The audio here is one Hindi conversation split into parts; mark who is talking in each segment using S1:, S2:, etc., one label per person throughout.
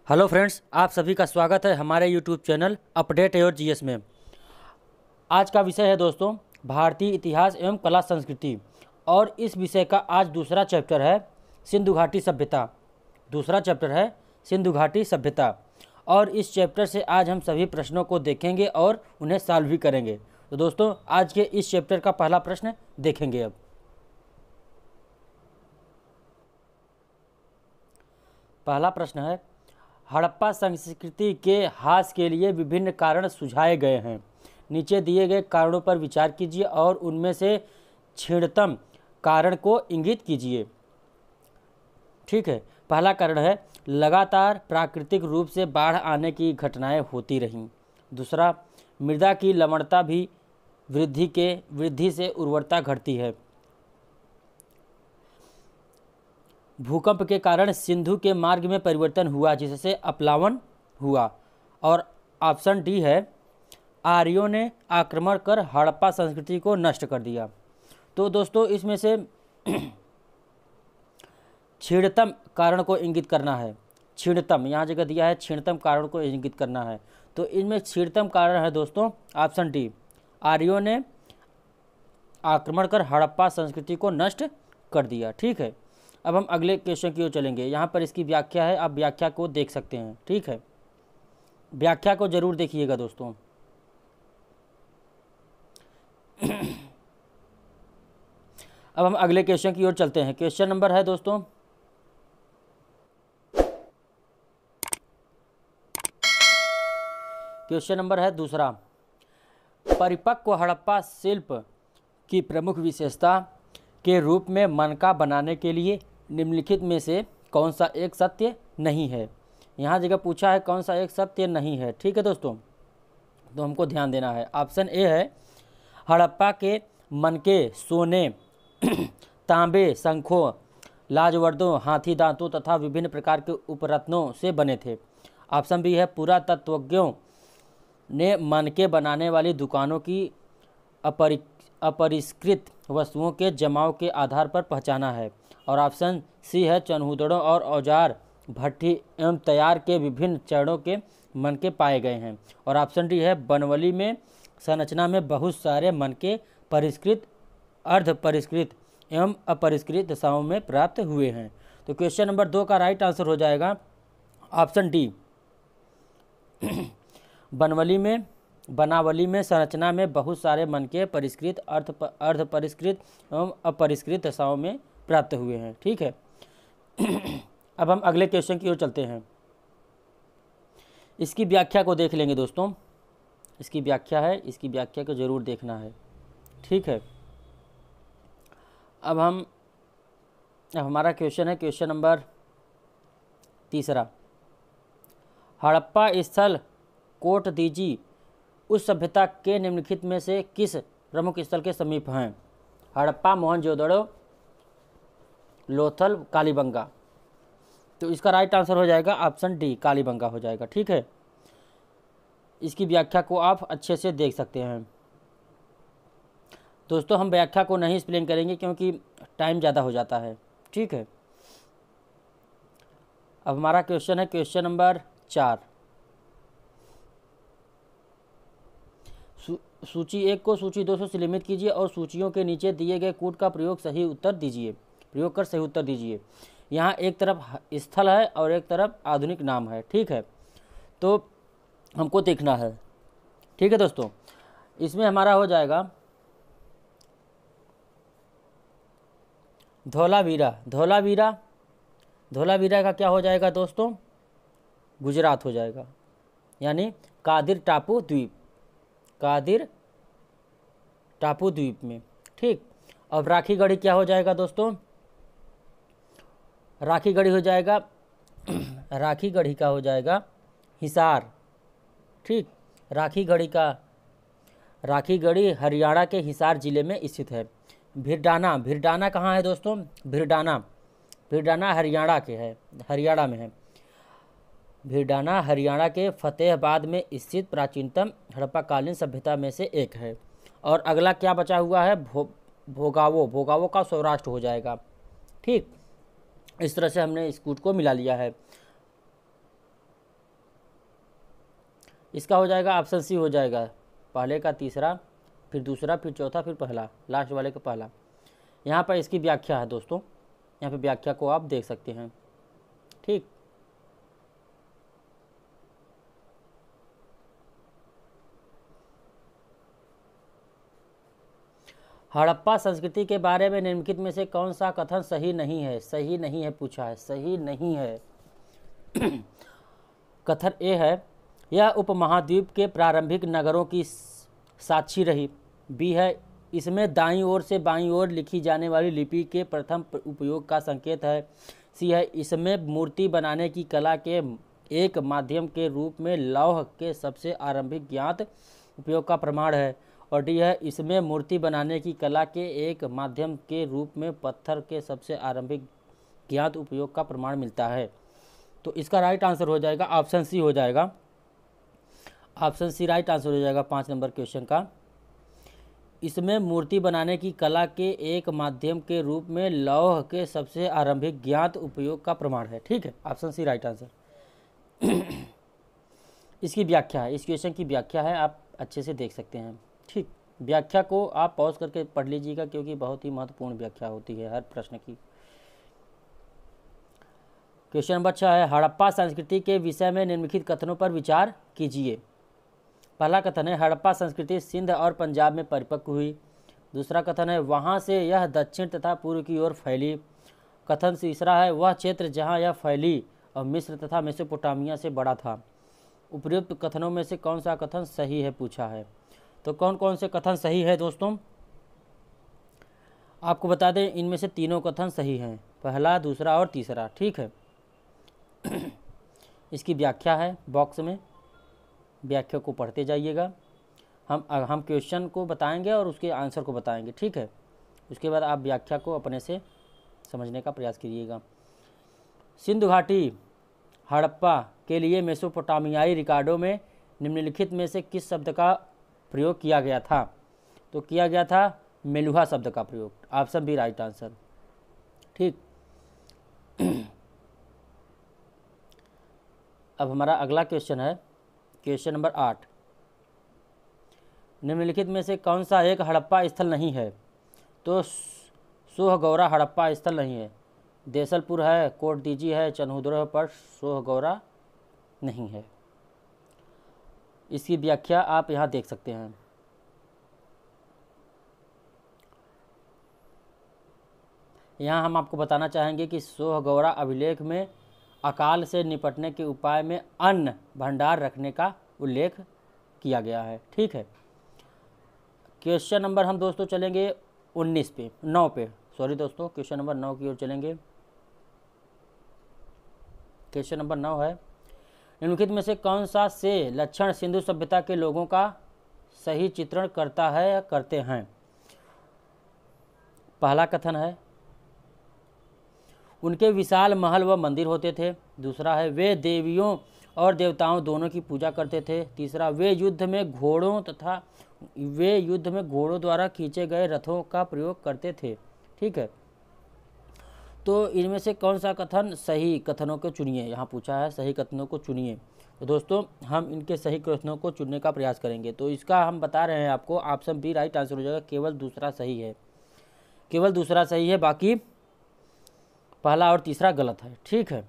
S1: हेलो फ्रेंड्स, आप सभी का स्वागत है हमारे YouTube channel update your GS में। आज का विषय है दोस्तों भारतीय इतिहास एवं कला संस्कृति, और इस विषय का आज दूसरा चैप्टर है सिंधु घाटी सभ्यता। दूसरा चैप्टर है सिंधु घाटी सभ्यता, और इस चैप्टर से आज हम सभी प्रश्नों को देखेंगे और उन्हें सॉल्व भी करेंगे। तो दोस्तों आज के इस चैप्टर का पहला प्रश्न देखेंगे। अब पहला प्रश्न है, हड़प्पा संस्कृति के ह्रास के लिए विभिन्न कारण सुझाए गए हैं। नीचे दिए गए कारणों पर विचार कीजिए और उनमें से क्षीणतम कारण को इंगित कीजिए। ठीक है, पहला कारण है लगातार प्राकृतिक रूप से बाढ़ आने की घटनाएं होती रहीं। दूसरा, मृदा की लवणता भी वृद्धि से उर्वरता घटती है। भूकंप के कारण सिंधु के मार्ग में परिवर्तन हुआ जिससे अपलावन हुआ। और ऑप्शन डी है, आर्यों ने आक्रमण कर हड़प्पा संस्कृति को नष्ट कर दिया। तो दोस्तों इसमें से क्षीणतम कारण को इंगित करना है। क्षीणतम यहाँ जगह दिया है, क्षीणतम कारण को इंगित करना है। तो इनमें क्षीणतम कारण है दोस्तों ऑप्शन डी, आर्यों ने आक्रमण कर हड़प्पा संस्कृति को नष्ट कर दिया। ठीक है, अब हम अगले क्वेश्चन की ओर चलेंगे। यहाँ पर इसकी व्याख्या है, आप व्याख्या को देख सकते हैं। ठीक है, व्याख्या को जरूर देखिएगा दोस्तों। अब हम अगले क्वेश्चन की ओर चलते हैं। क्वेश्चन नंबर है दोस्तों क्वेश्चन नंबर है दूसरा, परिपक्व हड़प्पा शिल्प की प्रमुख विशेषता के रूप में मनका बनाने के लिए निम्नलिखित में से कौन सा एक सत्य नहीं है। यहाँ जगह पूछा है कौन सा एक सत्य नहीं है। ठीक है दोस्तों, तो हमको ध्यान देना है। ऑप्शन ए है, हड़प्पा के मनके सोने, तांबे, शंखों, लाजवर्दों, हाथी दांतों तथा विभिन्न प्रकार के उपरत्नों से बने थे। ऑप्शन बी है, पुरातत्वज्ञों ने मनके बनाने वाली दुकानों की अपरिष्कृत वस्तुओं के जमाव के आधार पर पहचाना है। और ऑप्शन सी है, चनहुदड़ों और औजार, भट्ठी एवं तैयार के विभिन्न चरणों के मनके पाए गए हैं। और ऑप्शन डी है, बनवली में संरचना में बहुत सारे मनके परिष्कृत, अर्ध परिष्कृत एवं अपरिष्कृत दशाओं में प्राप्त हुए हैं। तो क्वेश्चन नंबर 2 का राइट आंसर हो जाएगा ऑप्शन डी, बनावली में संरचना में बहुत सारे मनके परिष्कृत, अर्ध परिष्कृत एवं अपरिष्कृत दशाओं में प्राप्त हुए हैं। ठीक है, अब हम अगले क्वेश्चन की ओर चलते हैं। इसकी व्याख्या को देख लेंगे दोस्तों। इसकी व्याख्या है, इसकी व्याख्या को जरूर देखना है। ठीक है, अब हमारा क्वेश्चन है क्वेश्चन नंबर तीसरा, हड़प्पा स्थल कोट दीजी उस सभ्यता के निम्नलिखित में से किस प्रमुख स्थल के समीप हैं। हड़प्पा, मोहनजोदड़ो, लोथल, कालीबंगा। तो इसका राइट आंसर हो जाएगा ऑप्शन डी, कालीबंगा हो जाएगा। ठीक है, इसकी व्याख्या को आप अच्छे से देख सकते हैं दोस्तों। हम व्याख्या को नहीं एक्सप्लेन करेंगे क्योंकि टाइम ज़्यादा हो जाता है। ठीक है, अब हमारा क्वेश्चन है क्वेश्चन नंबर 4। सूची 1 को सूची 2 से लिमिट कीजिए और सूचियों के नीचे दिए गए कूट का प्रयोग कर सही उत्तर दीजिए। यहाँ एक तरफ स्थल है और एक तरफ आधुनिक नाम है। ठीक है, तो हमको देखना है। ठीक है दोस्तों, इसमें हमारा हो जाएगा धौलावीरा। धौलावीरा का क्या हो जाएगा दोस्तों, गुजरात हो जाएगा, यानी कादिर टापू द्वीप में। ठीक, अब राखीगढ़ी क्या हो जाएगा दोस्तों, राखीगढ़ी हो जाएगा राखीगढ़ी का हो जाएगा हिसार। ठीक, राखीगढ़ी हरियाणा के हिसार जिले में स्थित है। भिरडाना कहाँ है दोस्तों, भिरडाना हरियाणा में है। भिरडाना हरियाणा के फतेहाबाद में स्थित प्राचीनतम हड़प्पाकालीन सभ्यता में से एक है। और अगला क्या बचा हुआ है, भोगावो का सौराष्ट्र हो जाएगा। ठीक, इस तरह से हमने इस कूट को मिला लिया है। इसका हो जाएगा ऑप्शन सी हो जाएगा, पहले का तीसरा, फिर दूसरा, फिर चौथा, फिर पहला, लास्ट वाले का पहला। यहाँ पर इसकी व्याख्या है दोस्तों, यहाँ पे व्याख्या को आप देख सकते हैं। ठीक, हड़प्पा संस्कृति के बारे में निम्नलिखित में से कौन सा कथन सही नहीं है? सही नहीं है पूछा है, सही नहीं है। कथन ए है, यह उपमहाद्वीप के प्रारंभिक नगरों की साक्षी रही। बी है, इसमें दाईं ओर से बाईं ओर लिखी जाने वाली लिपि के प्रथम उपयोग का संकेत है। सी है, इसमें मूर्ति बनाने की कला के एक माध्यम के रूप में लौह के सबसे आरंभिक ज्ञात उपयोग का प्रमाण है। और डी है, इसमें मूर्ति बनाने की कला के एक माध्यम के रूप में पत्थर के सबसे आरंभिक ज्ञात उपयोग का प्रमाण मिलता है। तो इसका राइट आंसर हो जाएगा ऑप्शन सी हो जाएगा, ऑप्शन सी राइट आंसर हो जाएगा 5 नंबर क्वेश्चन का। इसमें मूर्ति बनाने की कला के एक माध्यम के रूप में लौह के सबसे आरंभिक ज्ञात उपयोग का प्रमाण है। ठीक है, ऑप्शन सी राइट आंसर। इसकी व्याख्या है, इस क्वेश्चन की व्याख्या है, आप अच्छे से देख सकते हैं। ठीक, व्याख्या को आप पॉज करके पढ़ लीजिएगा क्योंकि बहुत ही महत्वपूर्ण व्याख्या होती है हर प्रश्न की। क्वेश्चन नंबर 6 है, हड़प्पा संस्कृति के विषय में निम्नलिखित कथनों पर विचार कीजिए। पहला कथन है, हड़प्पा संस्कृति सिंध और पंजाब में परिपक्व हुई। दूसरा कथन है, वहाँ से यह दक्षिण तथा पूर्व की ओर फैली। कथन तीसरा है, वह क्षेत्र जहाँ यह फैली और मिस्र तथा मेसोपोटामिया से बड़ा था। उपयुक्त कथनों में से कौन सा कथन सही है पूछा है। तो कौन कौन से कथन सही है दोस्तों, आपको बता दें, इनमें से तीनों कथन सही हैं, पहला, दूसरा और तीसरा। ठीक है, इसकी व्याख्या है, बॉक्स में व्याख्या को पढ़ते जाइएगा। हम क्वेश्चन को बताएंगे और उसके आंसर को बताएंगे। ठीक है, उसके बाद आप व्याख्या को अपने से समझने का प्रयास कीजिएगा। सिंधु घाटी हड़प्पा के लिए मेसोपोटामियाई रिकॉर्डों में निम्नलिखित में से किस शब्द का प्रयोग किया गया था? तो किया गया था मेलुहा शब्द का प्रयोग, ऑप्शन बी राइट आंसर। ठीक, अब हमारा अगला क्वेश्चन है, क्वेश्चन नंबर 8। निम्नलिखित में से कौन सा एक हड़प्पा स्थल नहीं है? तो सोहगौरा हड़प्पा स्थल नहीं है। देसलपुर है, कोटदीजी है, चन्हुद्र, पर सोहगौरा नहीं है। इसकी व्याख्या आप यहाँ देख सकते हैं। यहाँ हम आपको बताना चाहेंगे कि सोहगौरा अभिलेख में अकाल से निपटने के उपाय में अन्न भंडार रखने का उल्लेख किया गया है। ठीक है, क्वेश्चन नंबर हम दोस्तों चलेंगे 19 पे, 9 पे, सॉरी दोस्तों, क्वेश्चन नंबर 9 की ओर चलेंगे। क्वेश्चन नंबर 9 है, निम्नलिखित में से कौन सा से लक्षण सिंधु सभ्यता के लोगों का सही चित्रण करता है या करते हैं? पहला कथन है, उनके विशाल महल व मंदिर होते थे। दूसरा है, वे देवियों और देवताओं दोनों की पूजा करते थे। तीसरा, वे युद्ध में घोड़ों द्वारा खींचे गए रथों का प्रयोग करते थे। ठीक है, तो इनमें से कौन सा कथन सही कथनों को चुनिए, यहाँ पूछा है सही कथनों को चुनिए। तो दोस्तों हम इनके सही कथनों को चुनने का प्रयास करेंगे। तो इसका हम बता रहे हैं आपको, ऑप्शन बी राइट आंसर हो जाएगा, केवल दूसरा सही है, केवल दूसरा सही है, बाकी पहला और तीसरा गलत है। ठीक है,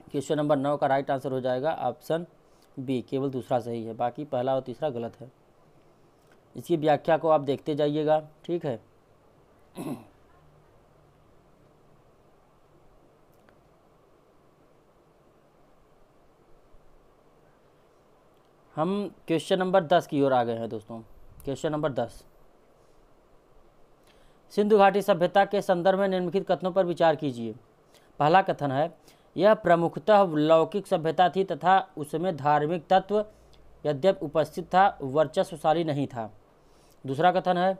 S1: क्वेश्चन नंबर 9 का राइट आंसर हो जाएगा ऑप्शन बी, केवल दूसरा सही है, बाकी पहला और तीसरा गलत है। इसकी व्याख्या को आप देखते जाइएगा। ठीक है, हम क्वेश्चन नंबर 10 की ओर आ गए हैं दोस्तों। क्वेश्चन नंबर 10, सिंधु घाटी सभ्यता के संदर्भ में निम्नलिखित कथनों पर विचार कीजिए। पहला कथन है, यह प्रमुखतः लौकिक सभ्यता थी तथा उसमें धार्मिक तत्व यद्यपि उपस्थित था, वर्चस्वशाली नहीं था। दूसरा कथन है,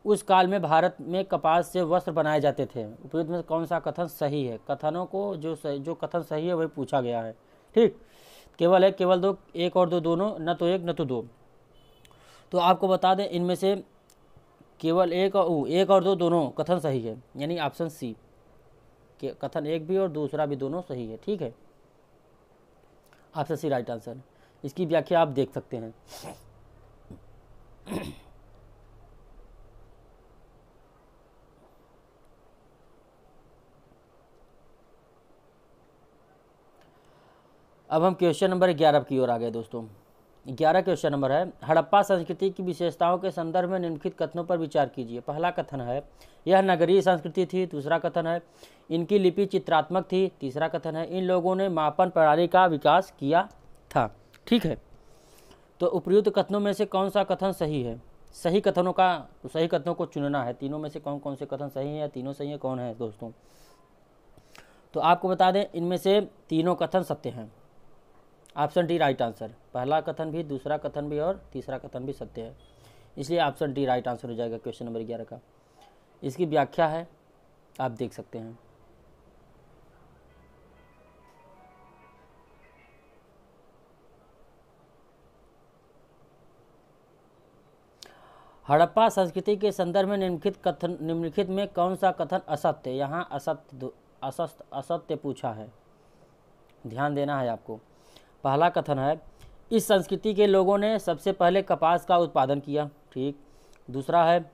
S1: उस काल में भारत में कपास से वस्त्र बनाए जाते थे। उपयुक्त में कौन सा कथन सही है? कथनों को जो कथन सही है वही पूछा गया है। ठीक, केवल एक, केवल दो, एक और दो, दोनों, न तो एक न तो दो। तो आपको बता दें, इनमें से केवल एक और दो दोनों कथन सही है, यानी ऑप्शन सी, कथन एक भी और दूसरा भी दोनों सही है। ठीक है, ऑप्शन सी राइट आंसर। इसकी व्याख्या आप देख सकते हैं। अब हम क्वेश्चन नंबर 11 की ओर आ गए दोस्तों। 11 क्वेश्चन नंबर है, हड़प्पा संस्कृति की विशेषताओं के संदर्भ में निम्नलिखित कथनों पर विचार कीजिए। पहला कथन है यह नगरीय संस्कृति थी। दूसरा कथन है इनकी लिपि चित्रात्मक थी। तीसरा कथन है इन लोगों ने मापन प्रणाली का विकास किया था। ठीक है, तो उपयुक्त कथनों में से कौन सा कथन सही है? सही कथनों को चुनना है। तीनों में से कौन कौन से कथन सही हैं या तीनों सही है, कौन है दोस्तों? तो आपको बता दें, इनमें से तीनों कथन सत्य हैं। Option D right answer. पहला कथन भी, दूसरा कथन भी और तीसरा कथन भी सत्य है, इसलिए ऑप्शन डी राइट आंसर हो जाएगा क्वेश्चन नंबर 11 का। इसकी व्याख्या है, आप देख सकते हैं। हड़प्पा संस्कृति के संदर्भ में निम्नलिखित में कौन सा कथन असत्य? यहाँ असत्य पूछा है, ध्यान देना है आपको। पहला कथन है इस संस्कृति के लोगों ने सबसे पहले कपास का उत्पादन किया। ठीक। दूसरा है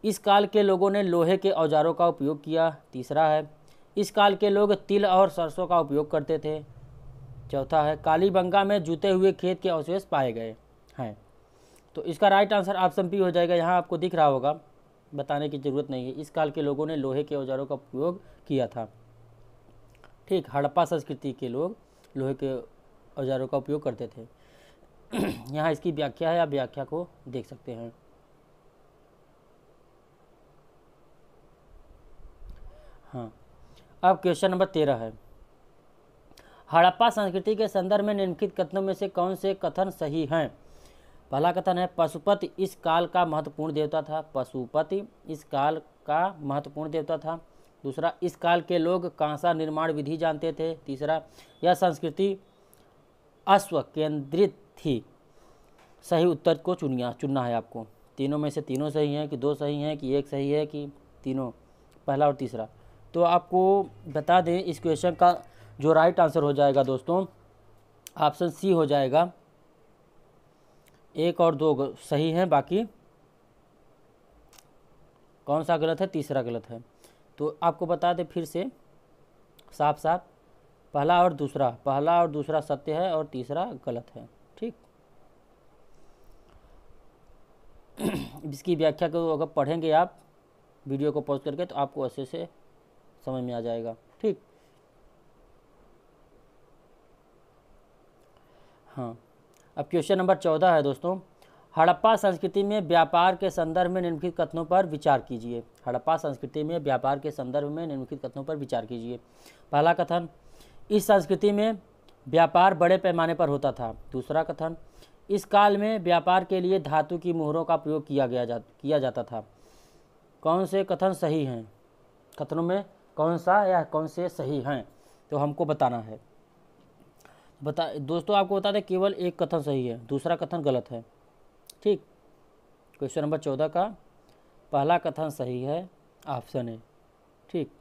S1: इस काल के लोगों ने लोहे के औजारों का उपयोग किया। तीसरा है इस काल के लोग तिल और सरसों का उपयोग करते थे। चौथा है कालीबंगा में जूते हुए खेत के अवशेष पाए गए हैं। तो इसका राइट आंसर ऑप्शन बी हो जाएगा। यहाँ आपको दिख रहा होगा, बताने की ज़रूरत नहीं है। इस काल के लोगों ने लोहे के औजारों का उपयोग किया था। ठीक, हड़प्पा संस्कृति के लोग लोहे के औजारों का उपयोग करते थे। यहाँ इसकी व्याख्या है, आप व्याख्या को देख सकते हैं। हाँ, अब क्वेश्चन नंबर 13 है, हड़प्पा संस्कृति के संदर्भ में निम्नलिखित कथनों में से कौन से कथन सही हैं? पहला कथन है पशुपति इस काल का महत्वपूर्ण देवता था। पशुपति इस काल का महत्वपूर्ण देवता था। दूसरा, इस काल के लोग कांसा निर्माण विधि जानते थे। तीसरा, यह संस्कृति अश्व केंद्रित थी। सही उत्तर को चुनना है आपको। तीनों में से तीनों सही हैं कि दो सही हैं कि एक सही है कि तीनों, पहला और तीसरा? तो आपको बता दें, इस क्वेश्चन का जो राइट आंसर हो जाएगा दोस्तों, ऑप्शन सी हो जाएगा। एक और दो सही हैं, बाकी कौन सा गलत है? तीसरा गलत है। तो आपको बता दें फिर से साफ साफ, पहला और दूसरा सत्य है और तीसरा गलत है। ठीक, इसकी व्याख्या को अगर पढ़ेंगे आप वीडियो को पॉज करके, तो आपको अच्छे से समझ में आ जाएगा। ठीक, हाँ, अब क्वेश्चन नंबर 14 है दोस्तों, हड़प्पा संस्कृति में व्यापार के संदर्भ में निम्नलिखित कथनों पर विचार कीजिए। हड़प्पा संस्कृति में व्यापार के संदर्भ में निम्नलिखित कथनों पर विचार कीजिए। पहला कथन, इस संस्कृति में व्यापार बड़े पैमाने पर होता था। दूसरा कथन, इस काल में व्यापार के लिए धातु की मोहरों का प्रयोग किया जाता था। कौन से कथन सही हैं? कथनों में कौन सा या कौन से सही हैं, तो हमको बताना है। दोस्तों आपको बता दें, केवल एक कथन सही है, दूसरा कथन गलत है। ठीक, क्वेश्चन नंबर 14 का पहला कथन सही है, ऑप्शन ए। ठीक,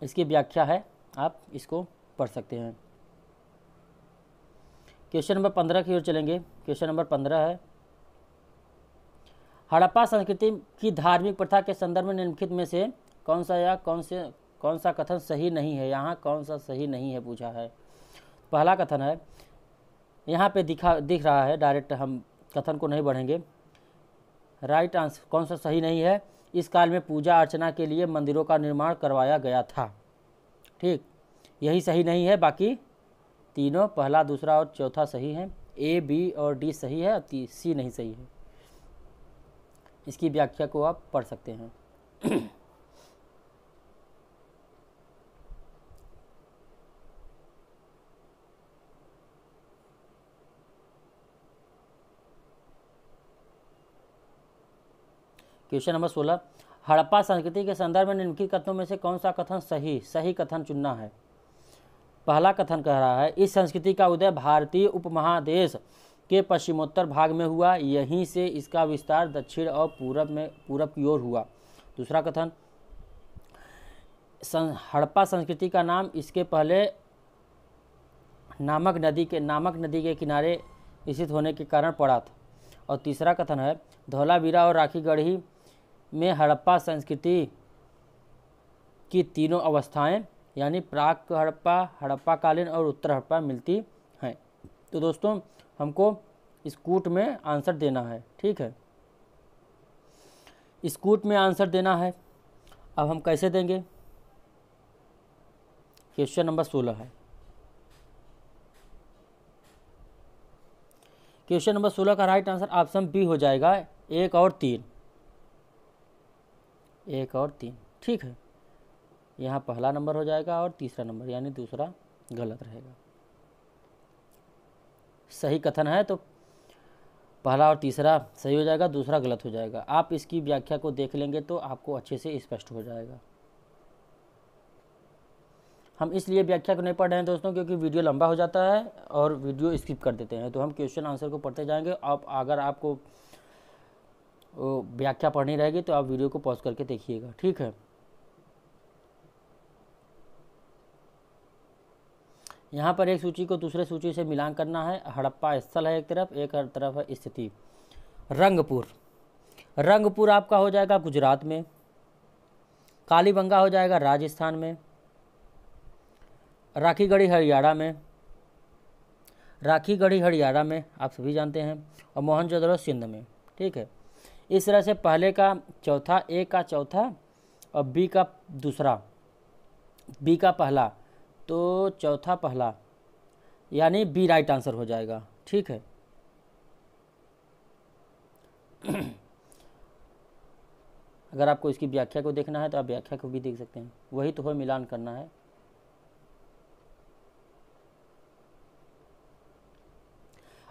S1: इसकी व्याख्या है, आप इसको पढ़ सकते हैं। क्वेश्चन नंबर 15 की ओर चलेंगे। क्वेश्चन नंबर 15 है, हड़प्पा संस्कृति की धार्मिक प्रथा के संदर्भ में निम्नलिखित में से कौन सा कथन सही नहीं है? यहाँ कौन सा सही नहीं है पूछा है। पहला कथन है, यहाँ पे दिख रहा है, डायरेक्ट हम कथन को नहीं बढ़ेंगे। राइट आंसर कौन सा सही नहीं है? इस काल में पूजा अर्चना के लिए मंदिरों का निर्माण करवाया गया था। ठीक, यही सही नहीं है, बाकी तीनों, पहला, दूसरा और चौथा सही है। ए, बी और डी सही है, सी नहीं सही है। इसकी व्याख्या को आप पढ़ सकते हैं। क्वेश्चन नंबर 16, हड़प्पा संस्कृति के संदर्भ में निम्नलिखित कथनों में से कौन सा कथन सही कथन चुनना है। पहला कथन कह रहा है, इस संस्कृति का उदय भारतीय उपमहादेश के पश्चिमोत्तर भाग में हुआ, यहीं से इसका विस्तार दक्षिण और पूरब की ओर हुआ। दूसरा कथन, हड़प्पा संस्कृति का नाम इसके पहले नामक नदी के किनारे स्थित होने के कारण पड़ा था। और तीसरा कथन है धौलावीरा और राखीगढ़ी में हड़प्पा संस्कृति की तीनों अवस्थाएं यानी प्राक हड़प्पा, हड़प्पा कालीन और उत्तर हड़प्पा मिलती हैं। तो दोस्तों हमको इस कूट में आंसर देना है, ठीक है, इस कूट में आंसर देना है। अब हम कैसे देंगे? क्वेश्चन नंबर 16 है। क्वेश्चन नंबर 16 का राइट आंसर ऑप्शन बी हो जाएगा, 1 और 3। 1 और 3, ठीक है। यहाँ पहला नंबर हो जाएगा और तीसरा नंबर यानी दूसरा गलत रहेगा। सही कथन है तो पहला और तीसरा सही हो जाएगा, दूसरा गलत हो जाएगा। आप इसकी व्याख्या को देख लेंगे तो आपको अच्छे से स्पष्ट हो जाएगा। हम इसलिए व्याख्या को नहीं पढ़ रहे हैं दोस्तों क्योंकि वीडियो लंबा हो जाता है और वीडियो स्किप कर देते हैं, तो हम क्वेश्चन आंसर को पढ़ते जाएंगे। अब अगर आपको व्याख्या पढ़नी रहेगी तो आप वीडियो को पॉज करके देखिएगा, ठीक है। यहाँ पर एक सूची को दूसरे सूची से मिलान करना है। हड़प्पा स्थल है एक तरफ है स्थिति। रंगपुर आपका हो जाएगा गुजरात में, कालीबंगा हो जाएगा राजस्थान में, राखीगढ़ी हरियाणा में आप सभी जानते हैं, और मोहनजोदड़ो सिंध में, ठीक है। इस तरह से पहले का चौथा, ए का चौथा और बी का दूसरा, बी का पहला, तो चौथा पहला यानी बी राइट आंसर हो जाएगा, ठीक है। अगर आपको इसकी व्याख्या को देखना है तो आप व्याख्या को भी देख सकते हैं, वही तो है, मिलान करना है।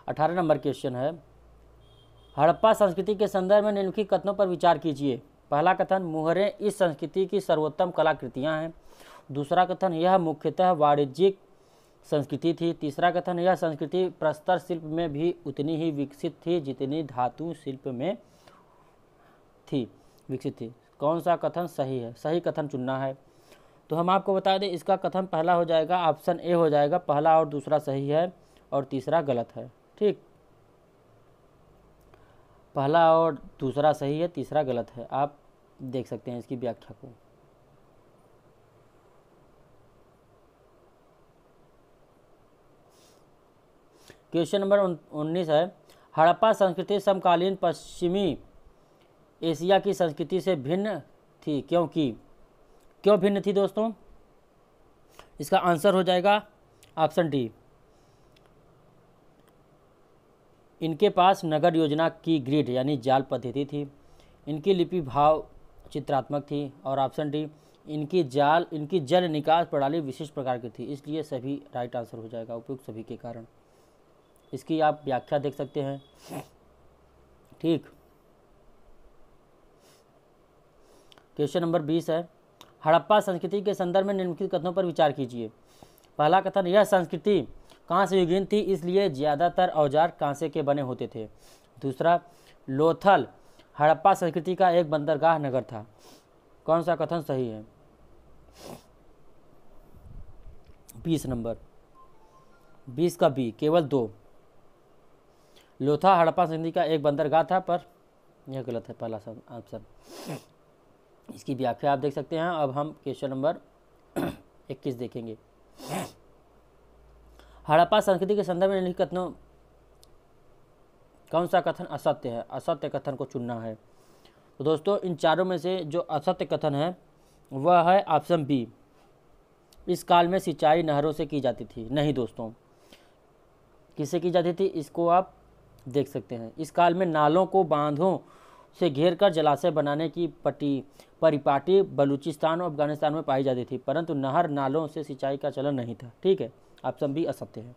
S1: अठारह नंबर क्वेश्चन है, हड़प्पा संस्कृति के संदर्भ में निम्नलिखित कथनों पर विचार कीजिए। पहला कथन, मुहरें इस संस्कृति की सर्वोत्तम कलाकृतियां हैं। दूसरा कथन, यह मुख्यतः वाणिज्यिक संस्कृति थी। तीसरा कथन, यह संस्कृति प्रस्तर शिल्प में भी उतनी ही विकसित थी जितनी धातु शिल्प में विकसित थी। कौन सा कथन सही है? सही कथन चुनना है। तो हम आपको बता दें, इसका कथन पहला हो जाएगा, ऑप्शन ए हो जाएगा, पहला और दूसरा सही है और तीसरा गलत है, ठीक। पहला और दूसरा सही है, तीसरा गलत है। आप देख सकते हैं इसकी व्याख्या को। क्वेश्चन नंबर 19 है, हड़प्पा संस्कृति समकालीन पश्चिमी एशिया की संस्कृति से भिन्न थी, क्यों भिन्न थी दोस्तों? इसका आंसर हो जाएगा ऑप्शन डी। इनके पास नगर योजना की ग्रिड यानी जाल पद्धति थी, इनकी लिपि भाव चित्रात्मक थी, और ऑप्शन डी, इनकी जल निकास प्रणाली विशिष्ट प्रकार की थी। इसलिए सभी राइट आंसर हो जाएगा उपयुक्त सभी के कारण। इसकी आप व्याख्या देख सकते हैं, ठीक। क्वेश्चन नंबर 20 है, हड़प्पा संस्कृति के संदर्भ में निम्नलिखित कथनों पर विचार कीजिए। पहला कथन, यह संस्कृति कांस्य युगीन थी, इसलिए ज़्यादातर औजार कांसे के बने होते थे। दूसरा, लोथल हड़प्पा संस्कृति का एक बंदरगाह नगर था। कौन सा कथन सही है? 20 नंबर, 20 का बी, केवल 2। लोथा हड़प्पा संस्कृति का एक बंदरगाह था, पर यह गलत है पहला ऑप्शन। इसकी व्याख्या आप देख सकते हैं। अब हम क्वेश्चन नंबर 21 देखेंगे। हड़प्पा संस्कृति के संदर्भ में निम्नलिखित कथनों कौन सा कथन असत्य है? असत्य कथन को चुनना है। तो दोस्तों इन चारों में से जो असत्य कथन है वह है ऑप्शन बी, इस काल में सिंचाई नहरों से की जाती थी। नहीं दोस्तों, किससे की जाती थी इसको आप देख सकते हैं। इस काल में नालों को बांधों से घेर कर जलाशय बनाने की परिपाटी बलूचिस्तान और अफगानिस्तान में पाई जाती थी, परंतु नहर नालों से सिंचाई का चलन नहीं था, ठीक है। ऑप्शन बी असत्य है।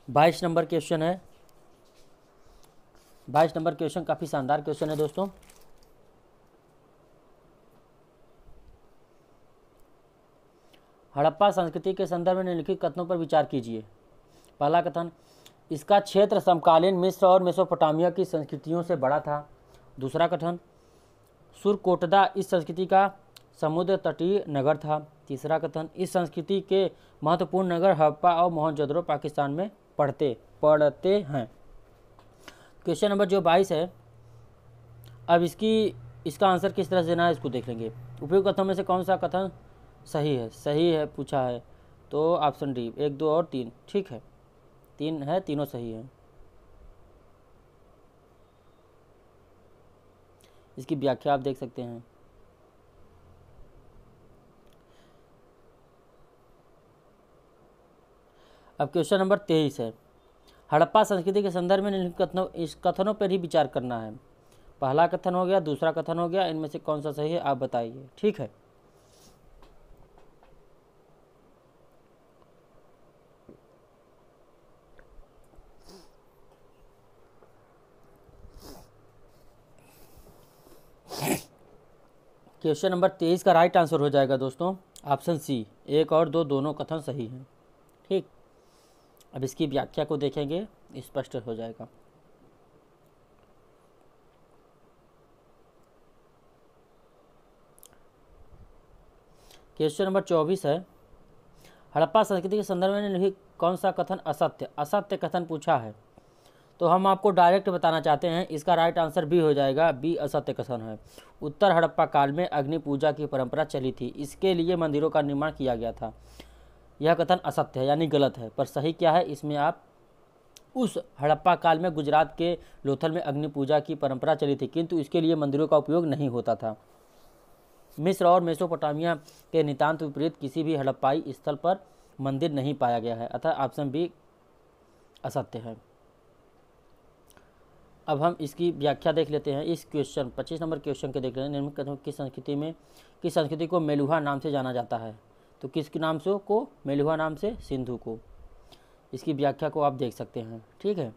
S1: बाईस नंबर क्वेश्चन है। 22 नंबर क्वेश्चन काफ़ी शानदार क्वेश्चन है दोस्तों। हड़प्पा संस्कृति के संदर्भ में निम्नलिखित कथनों पर विचार कीजिए। पहला कथन, इसका क्षेत्र समकालीन मिस्र और मेसोपोटामिया की संस्कृतियों से बड़ा था। दूसरा कथन, सुरकोटदा इस संस्कृति का समुद्र तटीय नगर था। तीसरा कथन, इस संस्कृति के महत्वपूर्ण नगर हड़प्पा और मोहनजोदड़ो पाकिस्तान में पड़ते हैं। क्वेश्चन नंबर जो 22 है, अब इसका आंसर किस तरह से देना है इसको देख लेंगे। उपयुक्त कथनों में से कौन सा कथन सही है पूछा है, तो ऑप्शन डी 1, 2 और 3 ठीक है। 3 है, तीनों सही है। इसकी व्याख्या आप देख सकते हैं। अब क्वेश्चन नंबर 23 है, हड़प्पा संस्कृति के संदर्भ में निम्नलिखित इस कथनों पर ही विचार करना है। पहला कथन हो गया, दूसरा कथन हो गया, इनमें से कौन सा सही है आप बताइए, ठीक है। क्वेश्चन नंबर 23 का राइट आंसर हो जाएगा दोस्तों ऑप्शन सी, 1 और 2 दोनों कथन सही हैं, ठीक। अब इसकी व्याख्या को देखेंगे, स्पष्ट हो जाएगा। क्वेश्चन नंबर 24 है, हड़प्पा संस्कृति के संदर्भ में निम्नलिखित कौन सा कथन असत्य कथन पूछा है। तो हम आपको डायरेक्ट बताना चाहते हैं, इसका राइट आंसर बी हो जाएगा, बी असत्य कथन है। उत्तर हड़प्पा काल में अग्नि पूजा की परंपरा चली थी, इसके लिए मंदिरों का निर्माण किया गया था। यह कथन असत्य है यानी गलत है, पर सही क्या है इसमें आप उस हड़प्पा काल में गुजरात के लोथल में अग्नि पूजा की परंपरा चली थी, किंतु इसके लिए मंदिरों का उपयोग नहीं होता था। मिस्र और मेसोपोटामिया के नितांत विपरीत किसी भी हड़प्पाई स्थल पर मंदिर नहीं पाया गया है, अतः ऑप्शन बी असत्य है। अब हम इसकी व्याख्या देख लेते हैं। इस क्वेश्चन 25 नंबर क्वेश्चन के देख रहे हैं, निम्न कथनों किस संस्कृति को मेलुहा नाम से जाना जाता है। तो किसके नाम से को मेलुहा नाम से, सिंधु को। इसकी व्याख्या को आप देख सकते हैं, ठीक है।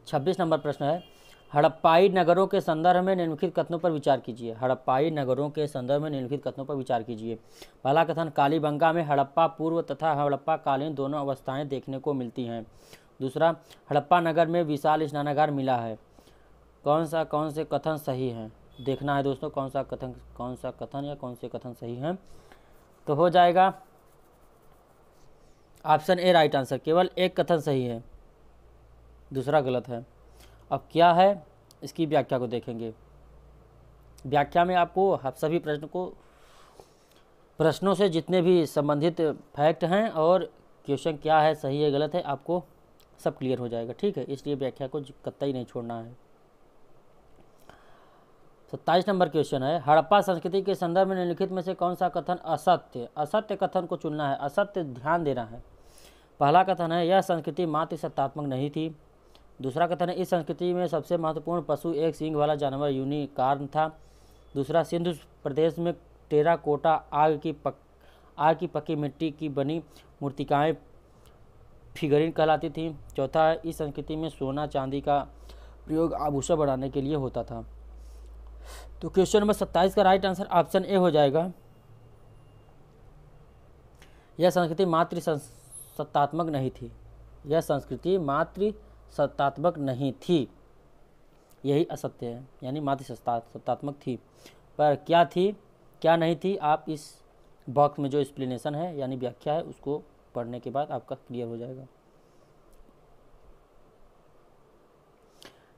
S1: 26 नंबर प्रश्न है, हड़प्पाई नगरों के संदर्भ में निम्नलिखित कथनों पर विचार कीजिए। हड़प्पाई नगरों के संदर्भ में निम्नलिखित कथनों पर विचार कीजिए। पहला कथन, कालीबंगा में हड़प्पा पूर्व तथा हड़प्पा कालीन दोनों अवस्थाएं देखने को मिलती हैं। दूसरा, हड़प्पा नगर में विशाल स्नानागार मिला है। कौन से कथन सही हैं देखना है दोस्तों, कौन सा कथन या कौन से कथन सही हैं। तो हो जाएगा ऑप्शन ए राइट आंसर, केवल एक कथन सही है, दूसरा गलत है। अब क्या है इसकी व्याख्या को देखेंगे। व्याख्या में आपको सभी प्रश्नों से जितने भी संबंधित फैक्ट हैं और क्वेश्चन क्या है सही है गलत है आपको सब क्लियर हो जाएगा, ठीक है। इसलिए व्याख्या को कतई नहीं छोड़ना है। 27 नंबर क्वेश्चन है, हड़प्पा संस्कृति के संदर्भ में निम्नलिखित में से कौन सा कथन असत्य कथन को चुनना है, असत्य ध्यान देना है। पहला कथन है, यह संस्कृति मात्र सत्तात्मक नहीं थी। दूसरा कथन है, इस संस्कृति में सबसे महत्वपूर्ण पशु एक सींग वाला जानवर यूनिकॉर्न था। दूसरा, सिंधु प्रदेश में टेराकोटा आग की पक्की मिट्टी की बनी मूर्तिकाएं फिगरिन कहलाती थी। चौथा है, इस संस्कृति में सोना चांदी का प्रयोग आभूषण बनाने के लिए होता था। तो क्वेश्चन नंबर 27 का राइट आंसर ऑप्शन ए हो जाएगा, यह संस्कृति मात्र सत्तात्मक नहीं थी। यह संस्कृति मात्र सत्तात्मक नहीं थी, यही असत्य है, यानी मात्र सत्तात्मक थी। पर क्या थी क्या नहीं थी, आप इस बॉक्स में जो एक्सप्लेनेशन है यानी व्याख्या है उसको पढ़ने के बाद आपका क्लियर हो जाएगा।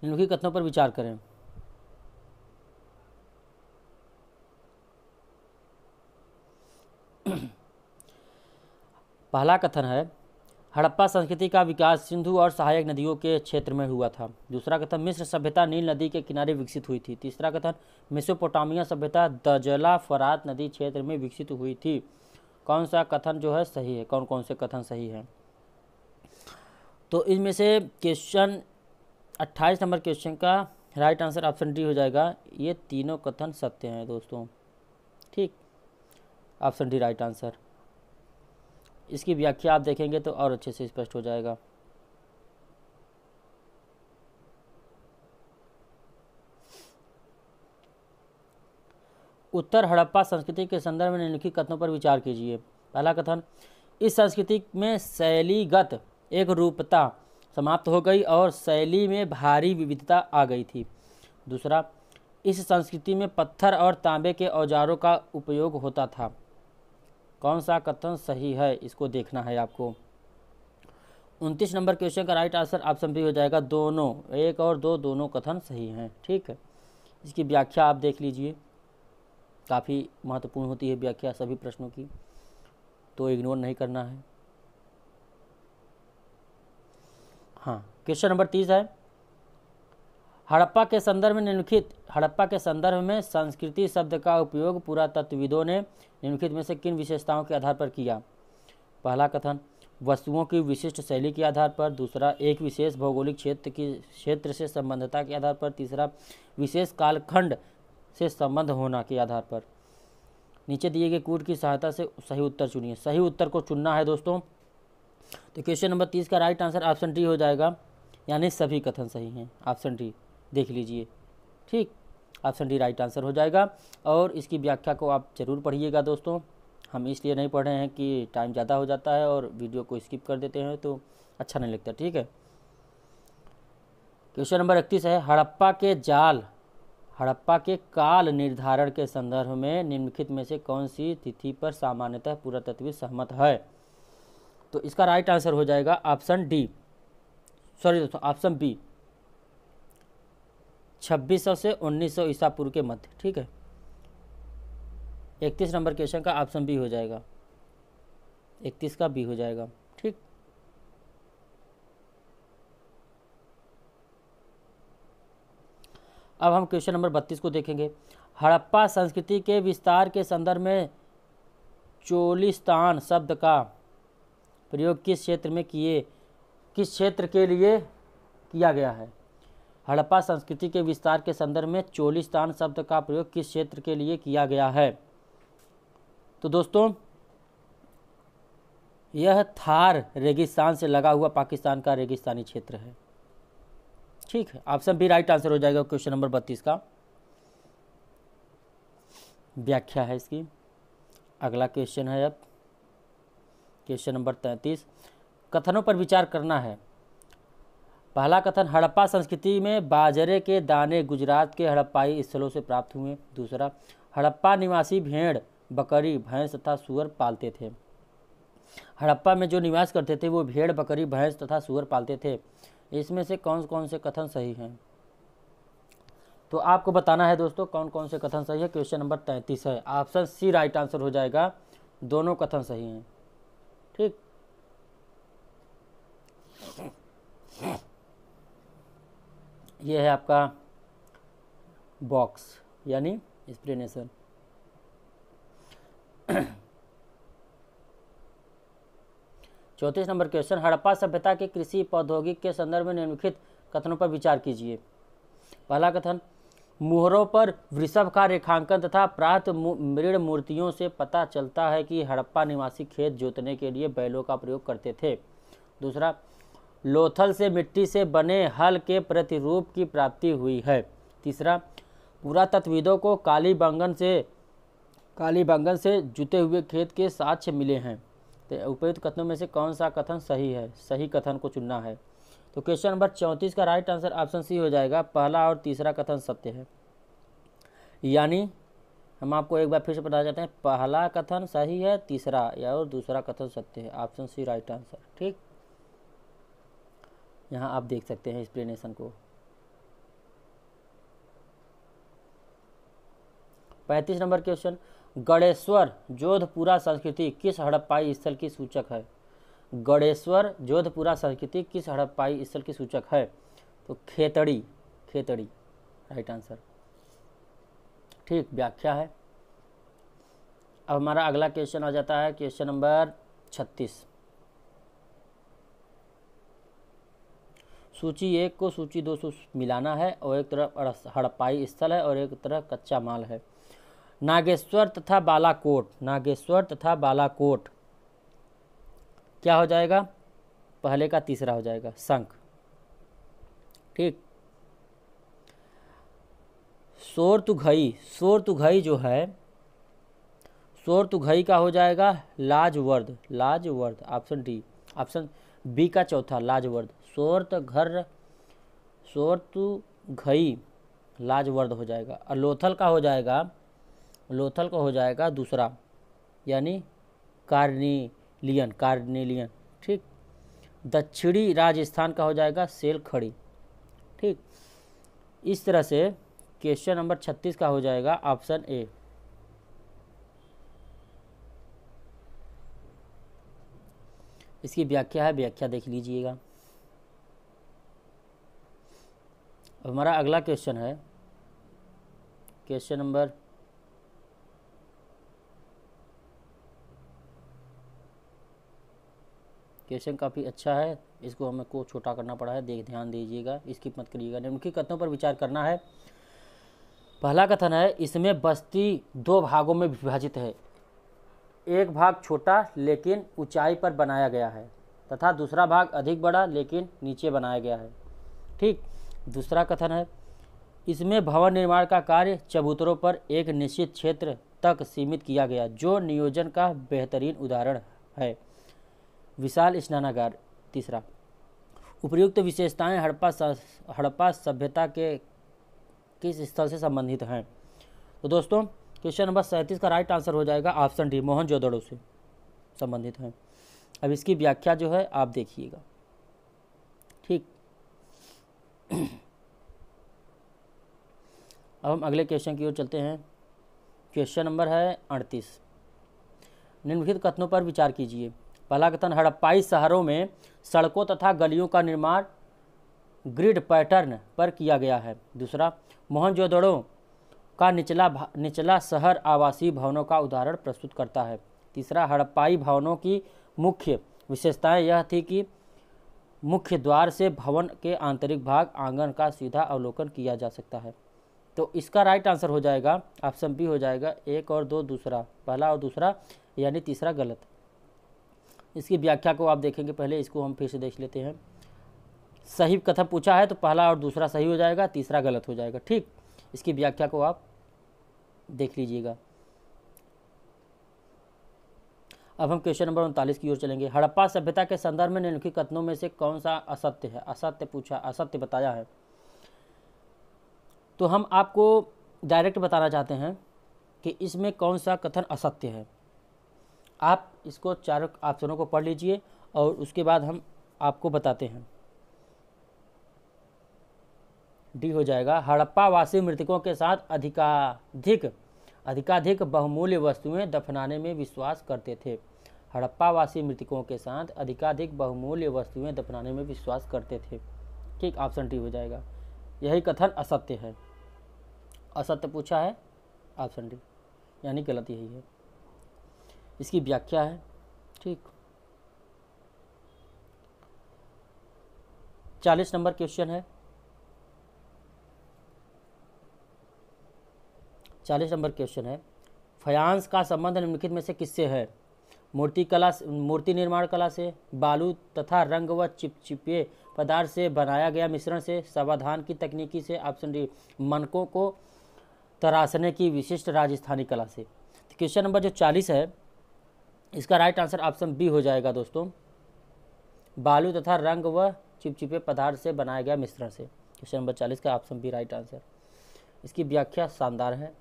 S1: निम्नलिखित कथनों पर विचार करें। पहला कथन है, हड़प्पा संस्कृति का विकास सिंधु और सहायक नदियों के क्षेत्र में हुआ था। दूसरा कथन, मिस्र सभ्यता नील नदी के किनारे विकसित हुई थी। तीसरा कथन, मेसोपोटामिया सभ्यता दजला फरात नदी क्षेत्र में विकसित हुई थी। कौन सा कथन जो है सही है, कौन से कथन सही है। तो इनमें से क्वेश्चन 28 नंबर क्वेश्चन का राइट आंसर ऑप्शन डी हो जाएगा, ये तीनों कथन सत्य हैं दोस्तों, ठीक। Option D right answer. इसकी व्याख्या आप देखेंगे तो और अच्छे से स्पष्ट हो जाएगा। उत्तर हड़प्पा संस्कृति के संदर्भ में निम्नलिखित कथनों पर विचार कीजिए। पहला कथन, इस संस्कृति में शैलीगत एक रूपता समाप्त हो गई और शैली में भारी विविधता आ गई थी। दूसरा, इस संस्कृति में पत्थर और तांबे के औजारों का उपयोग होता था। कौन सा कथन सही है, इसको देखना है आपको। 29 नंबर क्वेश्चन का राइट आंसर ऑप्शन बी हो जाएगा। दोनों, 1 और 2 दोनों कथन सही हैं। ठीक है, इसकी व्याख्या आप देख लीजिए, काफ़ी महत्वपूर्ण होती है व्याख्या सभी प्रश्नों की, तो इग्नोर नहीं करना है। हाँ, क्वेश्चन नंबर 30 है, हड़प्पा के संदर्भ में संस्कृति शब्द का उपयोग पुरातत्वविदों ने निम्नलिखित में से किन विशेषताओं के आधार पर किया। पहला कथन, वस्तुओं की विशिष्ट शैली के आधार पर। दूसरा, एक विशेष भौगोलिक क्षेत्र से संबद्धता के आधार पर। तीसरा, विशेष कालखंड से संबंध होना के आधार पर। नीचे दिए गए कोड की सहायता से सही उत्तर चुनिए। सही उत्तर को चुनना है दोस्तों। तो क्वेश्चन नंबर 30 का राइट आंसर ऑप्शन डी हो जाएगा, यानी सभी कथन सही हैं। ऑप्शन डी देख लीजिए। ठीक, ऑप्शन डी राइट आंसर हो जाएगा। और इसकी व्याख्या को आप जरूर पढ़िएगा दोस्तों। हम इसलिए नहीं पढ़ रहे हैं कि टाइम ज़्यादा हो जाता है और वीडियो को स्किप कर देते हैं तो अच्छा नहीं लगता। ठीक है, क्वेश्चन नंबर 31 है, हड़प्पा के काल निर्धारण के संदर्भ में निम्नलिखित में से कौन सी तिथि पर सामान्यतः पुरातत्वविद सहमत है। तो इसका राइट आंसर हो जाएगा ऑप्शन डी, सॉरी दोस्तों ऑप्शन बी, 2600 से 1900 ईसा पूर्व के मध्य। ठीक है, 31 नंबर क्वेश्चन का ऑप्शन बी हो जाएगा, 31 का बी हो जाएगा। ठीक, अब हम क्वेश्चन नंबर 32 को देखेंगे। हड़प्पा संस्कृति के विस्तार के संदर्भ में चोलिस्तान शब्द का प्रयोग किस क्षेत्र के लिए किया गया है। हड़प्पा संस्कृति के विस्तार के संदर्भ में चोलिस्तान शब्द का प्रयोग किस क्षेत्र के लिए किया गया है। तो दोस्तों, यह थार रेगिस्तान से लगा हुआ पाकिस्तान का रेगिस्तानी क्षेत्र है। ठीक है, ऑप्शन बी राइट आंसर हो जाएगा क्वेश्चन नंबर 32 का। व्याख्या है इसकी। अगला क्वेश्चन है, अब क्वेश्चन नंबर 33, कथनों पर विचार करना है। पहला कथन, हड़प्पा संस्कृति में बाजरे के दाने गुजरात के हड़प्पाई स्थलों से प्राप्त हुए। दूसरा, हड़प्पा निवासी भेड़, बकरी, भैंस तथा सूअर पालते थे। हड़प्पा में जो निवास करते थे वो भेड़, बकरी, भैंस तथा सूअर पालते थे। इसमें से कौन कौन से कथन सही हैं, तो आपको बताना है दोस्तों कौन कौन से कथन सही है। क्वेश्चन नंबर 33 है, ऑप्शन सी राइट आंसर हो जाएगा, दोनों कथन सही हैं। ठीक, ये है आपका बॉक्स यानी एक्सप्लेनेशन। चौंतीस नंबर क्वेश्चन, हड़प्पा सभ्यता के कृषि प्रौद्योगिकी के संदर्भ में निम्नलिखित कथनों पर विचार कीजिए। पहला कथन, मुहरों पर वृषभ का रेखांकन तथा प्राप्त मृण मूर्तियों से पता चलता है कि हड़प्पा निवासी खेत जोतने के लिए बैलों का प्रयोग करते थे। दूसरा, लोथल से मिट्टी से बने हल के प्रतिरूप की प्राप्ति हुई है। तीसरा, पुरातत्वविदों को कालीबंगन से जुते हुए खेत के साक्ष्य मिले हैं। तो उपयुक्त कथनों में से कौन सा कथन सही है, सही कथन को चुनना है। तो क्वेश्चन नंबर 34 का राइट आंसर ऑप्शन सी हो जाएगा, पहला और तीसरा कथन सत्य है। यानी हम आपको एक बार फिर से बता जाते हैं, पहला कथन सही है, तीसरा या और दूसरा कथन सत्य है। Option C right answer. ठीक, यहाँ आप देख सकते हैं एक्सप्लेनेशन को। 35 नंबर क्वेश्चन, गणेश्वर जोधपुरा संस्कृति किस हड़प्पाई स्थल की सूचक है। गणेश्वर जोधपुरा संस्कृति किस हड़प्पाई स्थल की सूचक है। तो खेतड़ी राइट आंसर। ठीक, व्याख्या है। अब हमारा अगला क्वेश्चन आ जाता है क्वेश्चन नंबर 36। सूची 1 को सूची 2 से मिलाना है और एक तरफ हड़प्पाई स्थल है और एक तरफ कच्चा माल है। नागेश्वर तथा बालाकोट क्या हो जाएगा, पहले का तीसरा हो जाएगा, शंख। ठीक, सोरतुघई जो है, सोरतुघई का हो जाएगा लाजवर्द। ऑप्शन डी, ऑप्शन बी का चौथा लाजवर्द। सोरतुघई लाजवर्द हो जाएगा। और लोथल का हो जाएगा, लोथल का हो जाएगा दूसरा, यानी कार्निलियन, कार्निलियन। ठीक। दक्षिणी राजस्थान का हो जाएगा सेल खड़ी। ठीक। इस तरह से क्वेश्चन नंबर 36 का हो जाएगा ऑप्शन ए। इसकी व्याख्या है, व्याख्या देख लीजिएगा। अब हमारा अगला क्वेश्चन है क्वेश्चन नंबर क्वेश्चन काफ़ी अच्छा है, इसको हमें को छोटा करना पड़ा है, ध्यान दीजिएगा, स्किप मत करिएगा। निम्नलिखित कथनों पर विचार करना है। पहला कथन है, इसमें बस्ती दो भागों में विभाजित है। एक भाग छोटा लेकिन ऊंचाई पर बनाया गया है तथा दूसरा भाग अधिक बड़ा लेकिन नीचे बनाया गया है। ठीक। दूसरा कथन है, इसमें भवन निर्माण का कार्य चबूतरों पर एक निश्चित क्षेत्र तक सीमित किया गया, जो नियोजन का बेहतरीन उदाहरण है। विशाल स्नानागार। तीसरा, उपर्युक्त विशेषताएं हड़प्पा सभ्यता के किस स्थल से संबंधित हैं? तो दोस्तों क्वेश्चन नंबर 37 का राइट आंसर हो जाएगा ऑप्शन डी, मोहनजोदड़ो से संबंधित हैं। अब इसकी व्याख्या जो है आप देखिएगा। ठीक। अब हम अगले क्वेश्चन की ओर चलते हैं। क्वेश्चन नंबर है 38। निम्नलिखित कथनों पर विचार कीजिए। पहला कथन, हड़प्पाई शहरों में सड़कों तथा गलियों का निर्माण ग्रिड पैटर्न पर किया गया है। दूसरा, मोहनजोदड़ो का निचला शहर आवासीय भवनों का उदाहरण प्रस्तुत करता है। तीसरा, हड़प्पाई भवनों की मुख्य विशेषताएं यह थी कि मुख्य द्वार से भवन के आंतरिक भाग आंगन का सीधा अवलोकन किया जा सकता है। तो इसका राइट आंसर हो जाएगा ऑप्शन बी हो जाएगा, 1 और 2 दूसरा, पहला और दूसरा, यानी तीसरा गलत। इसकी व्याख्या को आप देखेंगे, पहले इसको हम फिर से देख लेते हैं। सही कथन पूछा है तो पहला और दूसरा सही हो जाएगा, तीसरा गलत हो जाएगा। ठीक। इसकी व्याख्या को आप देख लीजिएगा। अब हम क्वेश्चन नंबर 39 की ओर चलेंगे। हड़प्पा सभ्यता के संदर्भ में निम्नलिखित कथनों में से कौन सा असत्य है? असत्य पूछा, असत्य बताया है। तो हम आपको डायरेक्ट बताना चाहते हैं कि इसमें कौन सा कथन असत्य है। आप इसको चारों ऑप्शनों को पढ़ लीजिए और उसके बाद हम आपको बताते हैं। डी हो जाएगा, हड़प्पा वासी मृतकों के साथ अधिकाधिक बहुमूल्य वस्तुएं दफनाने में विश्वास करते थे। हड़प्पा वासी मृतकों के साथ अधिकाधिक बहुमूल्य वस्तुएं दफनाने में विश्वास करते थे। ठीक। ऑप्शन डी हो जाएगा। यही कथन असत्य है। असत्य पूछा है ऑप्शन डी, यानी गलत यही है। इसकी व्याख्या है। ठीक। 40 नंबर क्वेश्चन है। 40 नंबर क्वेश्चन है, फायांस का संबंध निम्नलिखित में से किससे है? मूर्ति निर्माण कला से, बालू तथा रंग व चिपचिपे पदार्थ से बनाया गया मिश्रण से, समाधान की तकनीकी से, ऑप्शन डी मनकों को तराशने की विशिष्ट राजस्थानी कला से। तो क्वेश्चन नंबर जो 40 है इसका राइट आंसर ऑप्शन बी हो जाएगा दोस्तों, बालू तथा रंग व चिपचिपे पदार्थ से बनाया गया मिश्रण से। क्वेश्चन नंबर 40 का ऑप्शन बी राइट आंसर। इसकी व्याख्या शानदार है।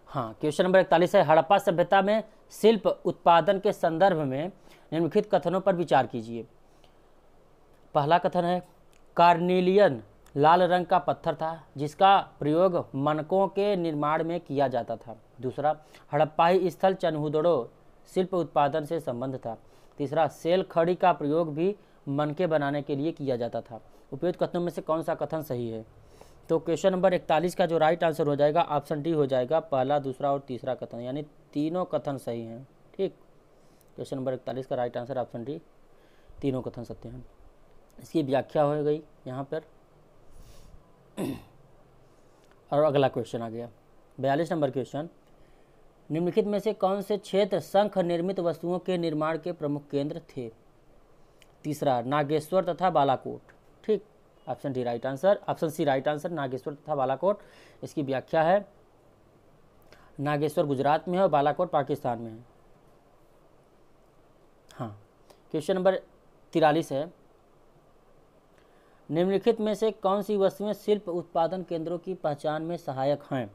S1: हाँ, क्वेश्चन नंबर 41 है, हड़प्पा सभ्यता में शिल्प उत्पादन के संदर्भ में निम्नलिखित कथनों पर विचार कीजिए। पहला कथन है, कार्निलियन लाल रंग का पत्थर था जिसका प्रयोग मनकों के निर्माण में किया जाता था। दूसरा, हड़प्पाई स्थल चनहुदड़ो शिल्प उत्पादन से संबंध था। तीसरा, सेल खड़ी का प्रयोग भी मनके बनाने के लिए किया जाता था। उपयुक्त कथनों में से कौन सा कथन सही है? तो क्वेश्चन नंबर 41 का जो राइट आंसर हो जाएगा ऑप्शन डी हो जाएगा, पहला, दूसरा और तीसरा कथन, यानी तीनों कथन सही हैं। ठीक। क्वेश्चन नंबर 41 का राइट आंसर ऑप्शन डी, तीनों कथन सत्य हैं। इसकी व्याख्या हो गई यहाँ पर। और अगला क्वेश्चन आ गया 42 नंबर क्वेश्चन, निम्नलिखित में से कौन से क्षेत्र शंख निर्मित वस्तुओं के निर्माण के प्रमुख केंद्र थे? तीसरा, नागेश्वर तथा बालाकोट। ठीक। Option D right answer, option C right answer, Nageshwar तथा बालाकोट। इसकी व्याख्या है, नागेश्वर गुजरात में है और बालाकोट पाकिस्तान में है। हाँ, क्वेश्चन नंबर 43 है, निम्नलिखित में से कौन सी वस्तुएं शिल्प उत्पादन केंद्रों की पहचान में सहायक हैं?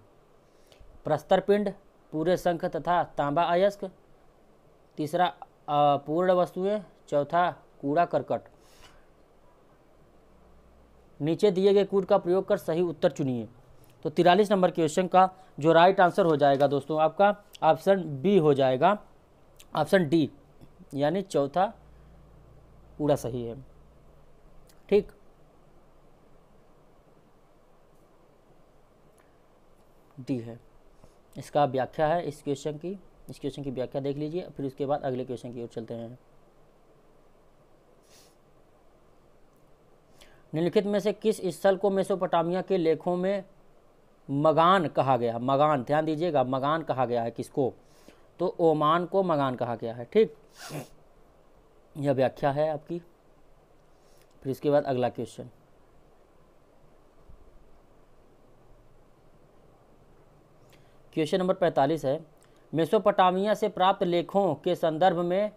S1: प्रस्तर पिंड, पूरे शंख तथा तांबा अयस्क, तीसरा पूर्ण वस्तुएं, चौथा कूड़ा करकट। नीचे दिए गए कोड का प्रयोग कर सही उत्तर चुनिए। तो 43 नंबर क्वेश्चन का जो राइट आंसर हो जाएगा दोस्तों आपका ऑप्शन बी हो जाएगा, ऑप्शन डी यानी चौथा कूड़ा सही है। ठीक, डी है इसका व्याख्या है इस क्वेश्चन की व्याख्या देख लीजिए, फिर उसके बाद अगले क्वेश्चन की ओर चलते हैं। निम्नलिखित में से किस स्थल को मेसोपोटामिया के लेखों में मगान कहा गया? मगान, ध्यान दीजिएगा, मगान कहा गया है किसको? तो ओमान को मगान कहा गया है। ठीक, यह व्याख्या है आपकी। फिर इसके बाद अगला क्वेश्चन, क्वेश्चन नंबर 45 है, मेसोपोटामिया से प्राप्त लेखों के संदर्भ में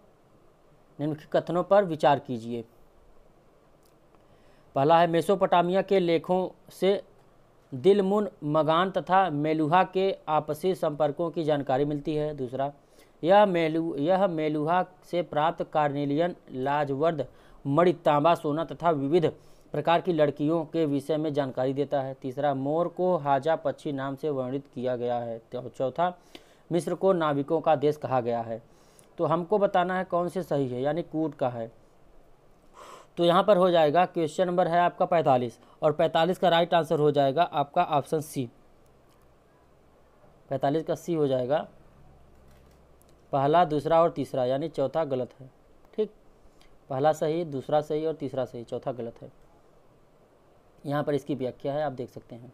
S1: निम्नलिखित कथनों पर विचार कीजिए। पहला है, मेसोपोटामिया के लेखों से दिलमुन, मगान तथा मेलुहा के आपसी संपर्कों की जानकारी मिलती है। दूसरा, यह मेलुहा से प्राप्त कार्नेलियन, लाजवर्द, मणि, तांबा, सोना तथा विविध प्रकार की लड़कियों के विषय में जानकारी देता है। तीसरा, मोर को हाजा पक्षी नाम से वर्णित किया गया है। चौथा, मिस्र को नाविकों का देश कहा गया है। तो हमको बताना है कौन से सही है, यानी कूट का है। तो यहाँ पर हो जाएगा, क्वेश्चन नंबर है आपका 45 और 45 का राइट आंसर हो जाएगा आपका ऑप्शन सी। 45 का सी हो जाएगा, पहला, दूसरा और तीसरा, यानी चौथा गलत है। ठीक, पहला सही, दूसरा सही और तीसरा सही, चौथा गलत है। यहाँ पर इसकी व्याख्या है, आप देख सकते हैं।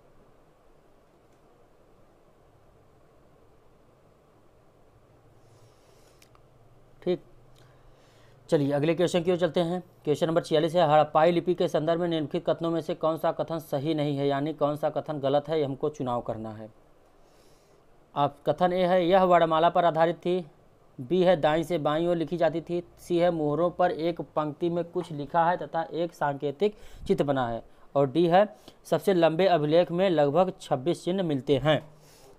S1: ठीक, चलिए अगले क्वेश्चन की ओर चलते हैं। क्वेश्चन नंबर 46 है, हड़प्पाई लिपि के संदर्भ में निम्नलिखित कथनों में से कौन सा कथन सही नहीं है, यानी कौन सा कथन गलत है, हमको चुनाव करना है। आप कथन ए है, यह वर्णमाला पर आधारित थी। बी है, दाईं से बाईं ओर लिखी जाती थी। सी है, मोहरों पर एक पंक्ति में कुछ लिखा है तथा एक सांकेतिक चित्र बना है। और डी है, सबसे लंबे अभिलेख में लगभग 26 चिन्ह मिलते हैं।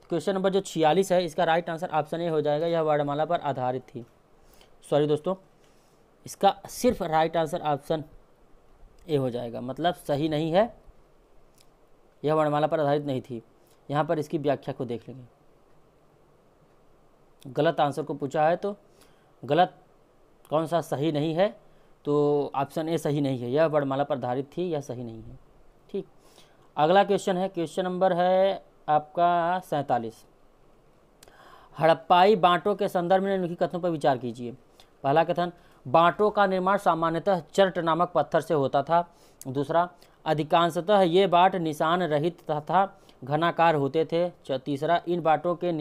S1: क्वेश्चन नंबर जो 46 है, इसका राइट आंसर ऑप्शन ए हो जाएगा, यह वर्णमाला पर आधारित थी। सॉरी दोस्तों, इसका सिर्फ राइट आंसर ऑप्शन ए हो जाएगा, मतलब सही नहीं है, यह वर्णमाला पर आधारित नहीं थी। यहाँ पर इसकी व्याख्या को देख लेंगे। गलत आंसर को पूछा है, तो गलत कौन सा सही नहीं है, तो ऑप्शन ए सही नहीं है, यह वर्णमाला पर आधारित थी, यह सही नहीं है। ठीक, अगला क्वेश्चन है, क्वेश्चन नंबर है आपका 47, हड़प्पाई बांटों के संदर्भ में निम्नलिखित कथनों पर विचार कीजिए। पहला कथन, बांटों का निर्माण सामान्यतः चर्ट नामक पत्थर से होता था। दूसरा, अधिकांशतः ये बाट निशान रहित तथा घनाकार होते थे। तीसरा, इन बाटों के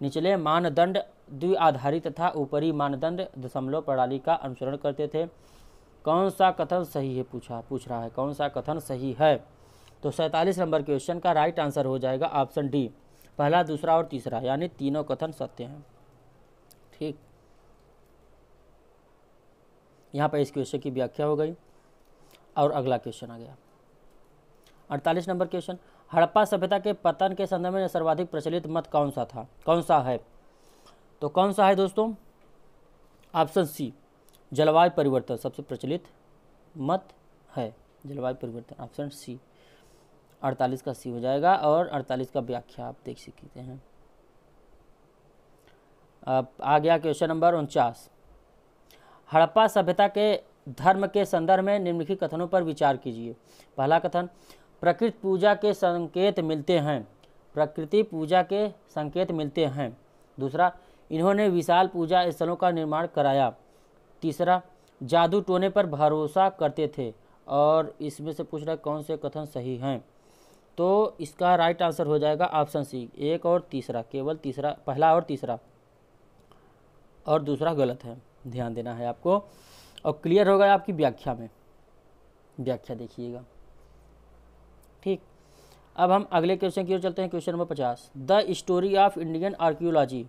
S1: निचले मानदंड द्विआधारी तथा ऊपरी मानदंड दशमलव प्रणाली का अनुसरण करते थे। कौन सा कथन सही है पूछ रहा है, कौन सा कथन सही है? तो 47 नंबर क्वेश्चन का राइट आंसर हो जाएगा ऑप्शन डी, पहला, दूसरा और तीसरा, यानी तीनों कथन सत्य हैं। ठीक, यहाँ पर इस क्वेश्चन की व्याख्या हो गई और अगला क्वेश्चन आ गया 48 नंबर क्वेश्चन, हड़प्पा सभ्यता के पतन के संदर्भ में सर्वाधिक प्रचलित मत कौन सा है? तो कौन सा है दोस्तों? ऑप्शन सी, जलवायु परिवर्तन सबसे प्रचलित मत है, जलवायु परिवर्तन, ऑप्शन सी। 48 का सी हो जाएगा और 48 का व्याख्या आप देख सकते हैं। अब आ गया क्वेश्चन नंबर 49, हड़प्पा सभ्यता के धर्म के संदर्भ में निम्नलिखित कथनों पर विचार कीजिए। पहला कथन, प्रकृति पूजा के संकेत मिलते हैं। दूसरा, इन्होंने विशाल पूजा स्थलों का निर्माण कराया। तीसरा, जादू टोने पर भरोसा करते थे। और इसमें से पूछ रहा है कौन से कथन सही हैं? तो इसका राइट आंसर हो जाएगा ऑप्शन सी, एक और तीसरा, केवल तीसरा, पहला और तीसरा, और दूसरा गलत है, ध्यान देना है आपको। और क्लियर होगा आपकी व्याख्या में, व्याख्या देखिएगा। ठीक, अब हम अगले क्वेश्चन की ओर चलते हैं। Question number 50, the story of Indian archaeology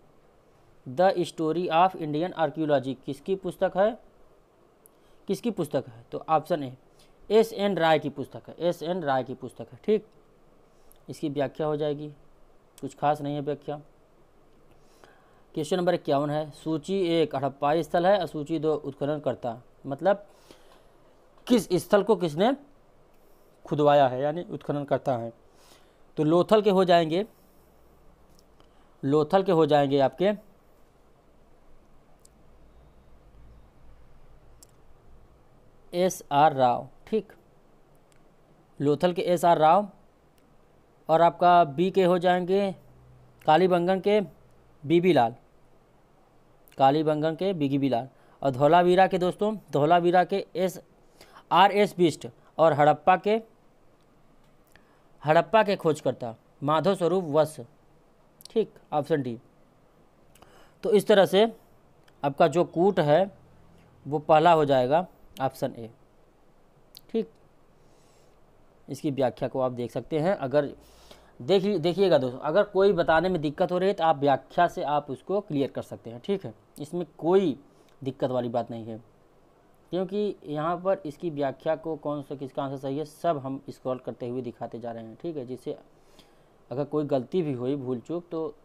S1: the story of Indian archaeology किसकी पुस्तक है? किसकी पुस्तक है? तो ऑप्शन ए एस.एन. राय की पुस्तक है। एस.एन. राय की पुस्तक है। ठीक, इसकी व्याख्या हो जाएगी, कुछ खास नहीं है व्याख्या। क्वेश्चन नंबर 51 है, सूची 1 हड़प्पाई स्थल है और सूची 2 उत्खनन करता, मतलब किस स्थल को किसने खुदवाया है, यानी उत्खनन करता है। तो लोथल के हो जाएंगे, लोथल के हो जाएंगे आपके S.R. राव। ठीक, लोथल के S.R. राव। और आपका बी के हो जाएंगे कालीबंगन के बीबी लाल, कालीबंगन के बीबी लाल। और धौलावीरा के दोस्तों, धौलावीरा के S.R.S. बिष्ट। और हड़प्पा के खोजकर्ता माधव स्वरूप वस। ठीक, ऑप्शन डी। तो इस तरह से आपका जो कूट है वो पहला हो जाएगा, ऑप्शन ए। ठीक, इसकी व्याख्या को आप देख सकते हैं। अगर देखिएगा दोस्तों, अगर कोई बताने में दिक्कत हो रही है तो आप व्याख्या से आप उसको क्लियर कर सकते हैं। ठीक है, इसमें कोई दिक्कत वाली बात नहीं है, क्योंकि यहाँ पर इसकी व्याख्या को कौन सा किसका आंसर सही है सब हम स्क्रॉल करते हुए दिखाते जा रहे हैं। ठीक है, जिससे अगर कोई गलती भी हुई, भूल चूक, तो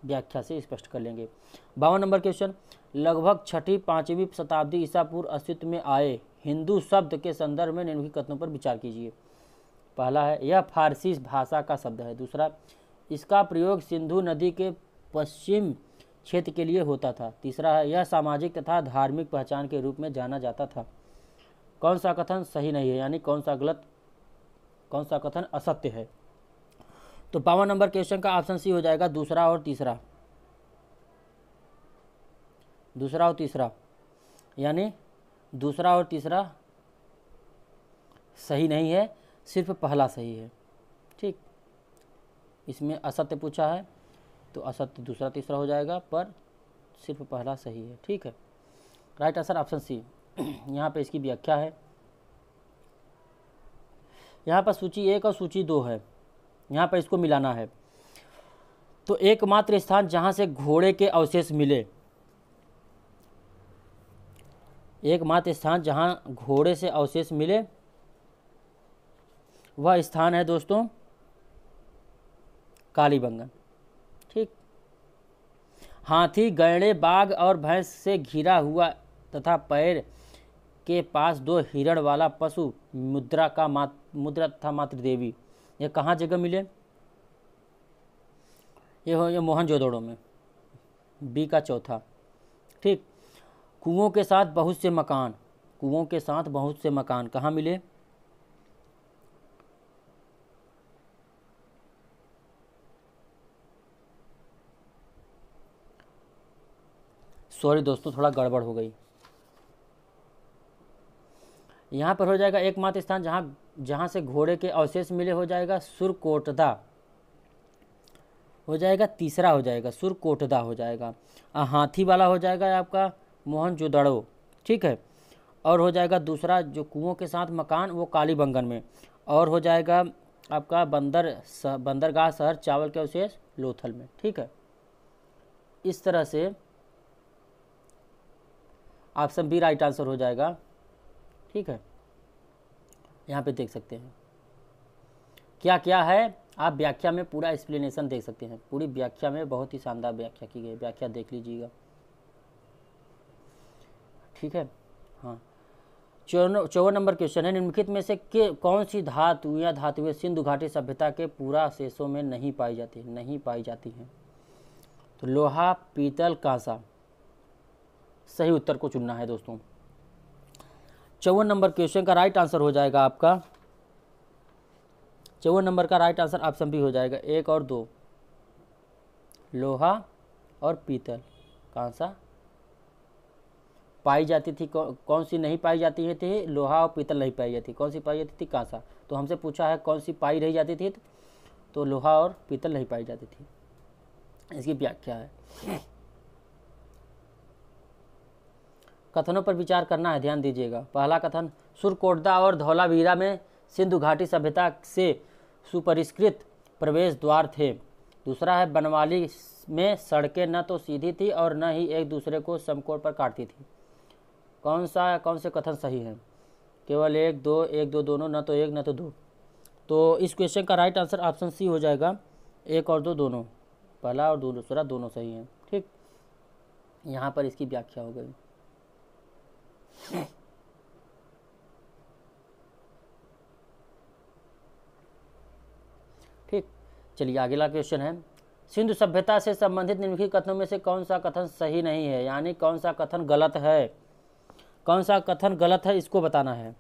S1: व्याख्या से स्पष्ट कर लेंगे। 52 नंबर क्वेश्चन, लगभग 6वीं-5वीं शताब्दी ईसा पूर्व अस्तित्व में आए हिंदू शब्द के संदर्भ में निम्नलिखित कथनों पर विचार कीजिए। पहला है, यह फारसी भाषा का शब्द है। दूसरा, इसका प्रयोग सिंधु नदी के पश्चिम क्षेत्र के लिए होता था। तीसरा है, यह सामाजिक तथा धार्मिक पहचान के रूप में जाना जाता था। कौन सा कथन सही नहीं है, यानी कौन सा गलत, कौन सा कथन असत्य है? तो 52 नंबर क्वेश्चन का ऑप्शन सी हो जाएगा, दूसरा और तीसरा। दूसरा और तीसरा, यानी दूसरा और तीसरा सही नहीं है, सिर्फ पहला सही है। ठीक, इसमें असत्य पूछा है तो असत्य दूसरा तीसरा हो जाएगा, पर सिर्फ पहला सही है। ठीक है, राइट आंसर ऑप्शन सी। यहाँ पे इसकी व्याख्या है, यहाँ पर सूची 1 और सूची 2 है, यहाँ पर इसको मिलाना है। तो एकमात्र स्थान जहाँ से घोड़े के अवशेष मिले, एकमात्र स्थान जहाँ घोड़े से अवशेष मिले वह स्थान है दोस्तों कालीबंगन। ठीक, हाथी, गैंडे, बाघ और भैंस से घिरा हुआ तथा पैर के पास 2 हिरण वाला पशु मुद्रा तथा मातृदेवी, ये कहाँ जगह मिले? ये मोहनजोदड़ो में, बी का चौथा। ठीक, कुओं के साथ बहुत से मकान, कुओं के साथ बहुत से मकान कहाँ मिले? सॉरी दोस्तों, थोड़ा गड़बड़ हो गई। यहाँ पर हो जाएगा एकमात्र स्थान जहाँ से घोड़े के अवशेष मिले, हो जाएगा सुरकोटदा, हो जाएगा तीसरा, हो जाएगा सुरकोटदा हो जाएगा। हाथी वाला हो जाएगा आपका मोहनजोदड़ो। ठीक है, और हो जाएगा दूसरा जो कुओं के साथ मकान वो कालीबंगन में, और हो जाएगा आपका बंदरगाह शहर चावल के अवशेष लोथल में। ठीक है, इस तरह से ऑप्शन बी राइट आंसर हो जाएगा। ठीक है, यहाँ पे देख सकते हैं क्या क्या है, आप व्याख्या में पूरा एक्सप्लेनेशन देख सकते हैं। पूरी व्याख्या में बहुत ही शानदार व्याख्या की गई, व्याख्या देख लीजिएगा। ठीक है, हाँ। 54 नंबर क्वेश्चन है, निम्नलिखित में से कौन सी धातु या धातुएं सिंधु घाटी सभ्यता के पूरा शेषों में नहीं पाई जाती हैं? तो लोहा, पीतल, कांसा, सही उत्तर को चुनना है दोस्तों। 54 नंबर क्वेश्चन का राइट आंसर हो जाएगा आपका, 54 नंबर का राइट आंसर ऑप्शन बी हो जाएगा, 1 और 2, लोहा और पीतल। कांसा पाई जाती थी, कौन सी नहीं पाई जाती थी? लोहा और पीतल नहीं पाई जाती, कौन सी पाई जाती थी? कांसा। तो हमसे पूछा है कौन सी पाई रही जाती थी, तो लोहा और पीतल नहीं पाई जाती थी। इसकी व्याख्या है। कथनों पर विचार करना है, ध्यान दीजिएगा। पहला कथन, सुरकोटदा और धौलावीरा में सिंधु घाटी सभ्यता से सुपरिष्कृत प्रवेश द्वार थे। दूसरा है, बनवाली इसमें सड़कें न तो सीधी थी और न ही एक दूसरे को समकोण पर काटती थी। कौन से कथन सही है? केवल एक दो दोनों, न तो एक न तो दो। तो इस क्वेश्चन का राइट आंसर ऑप्शन सी हो जाएगा, एक और दो दोनों। पहला और दूसरा दोनों सही हैं। ठीक, यहाँ पर इसकी व्याख्या हो गई। ठीक, चलिए अगला क्वेश्चन है, सिंधु सभ्यता से संबंधित निम्नलिखित कथनों में से कौन सा कथन सही नहीं है, यानी कौन सा कथन गलत है। कौन सा कथन गलत है इसको बताना है।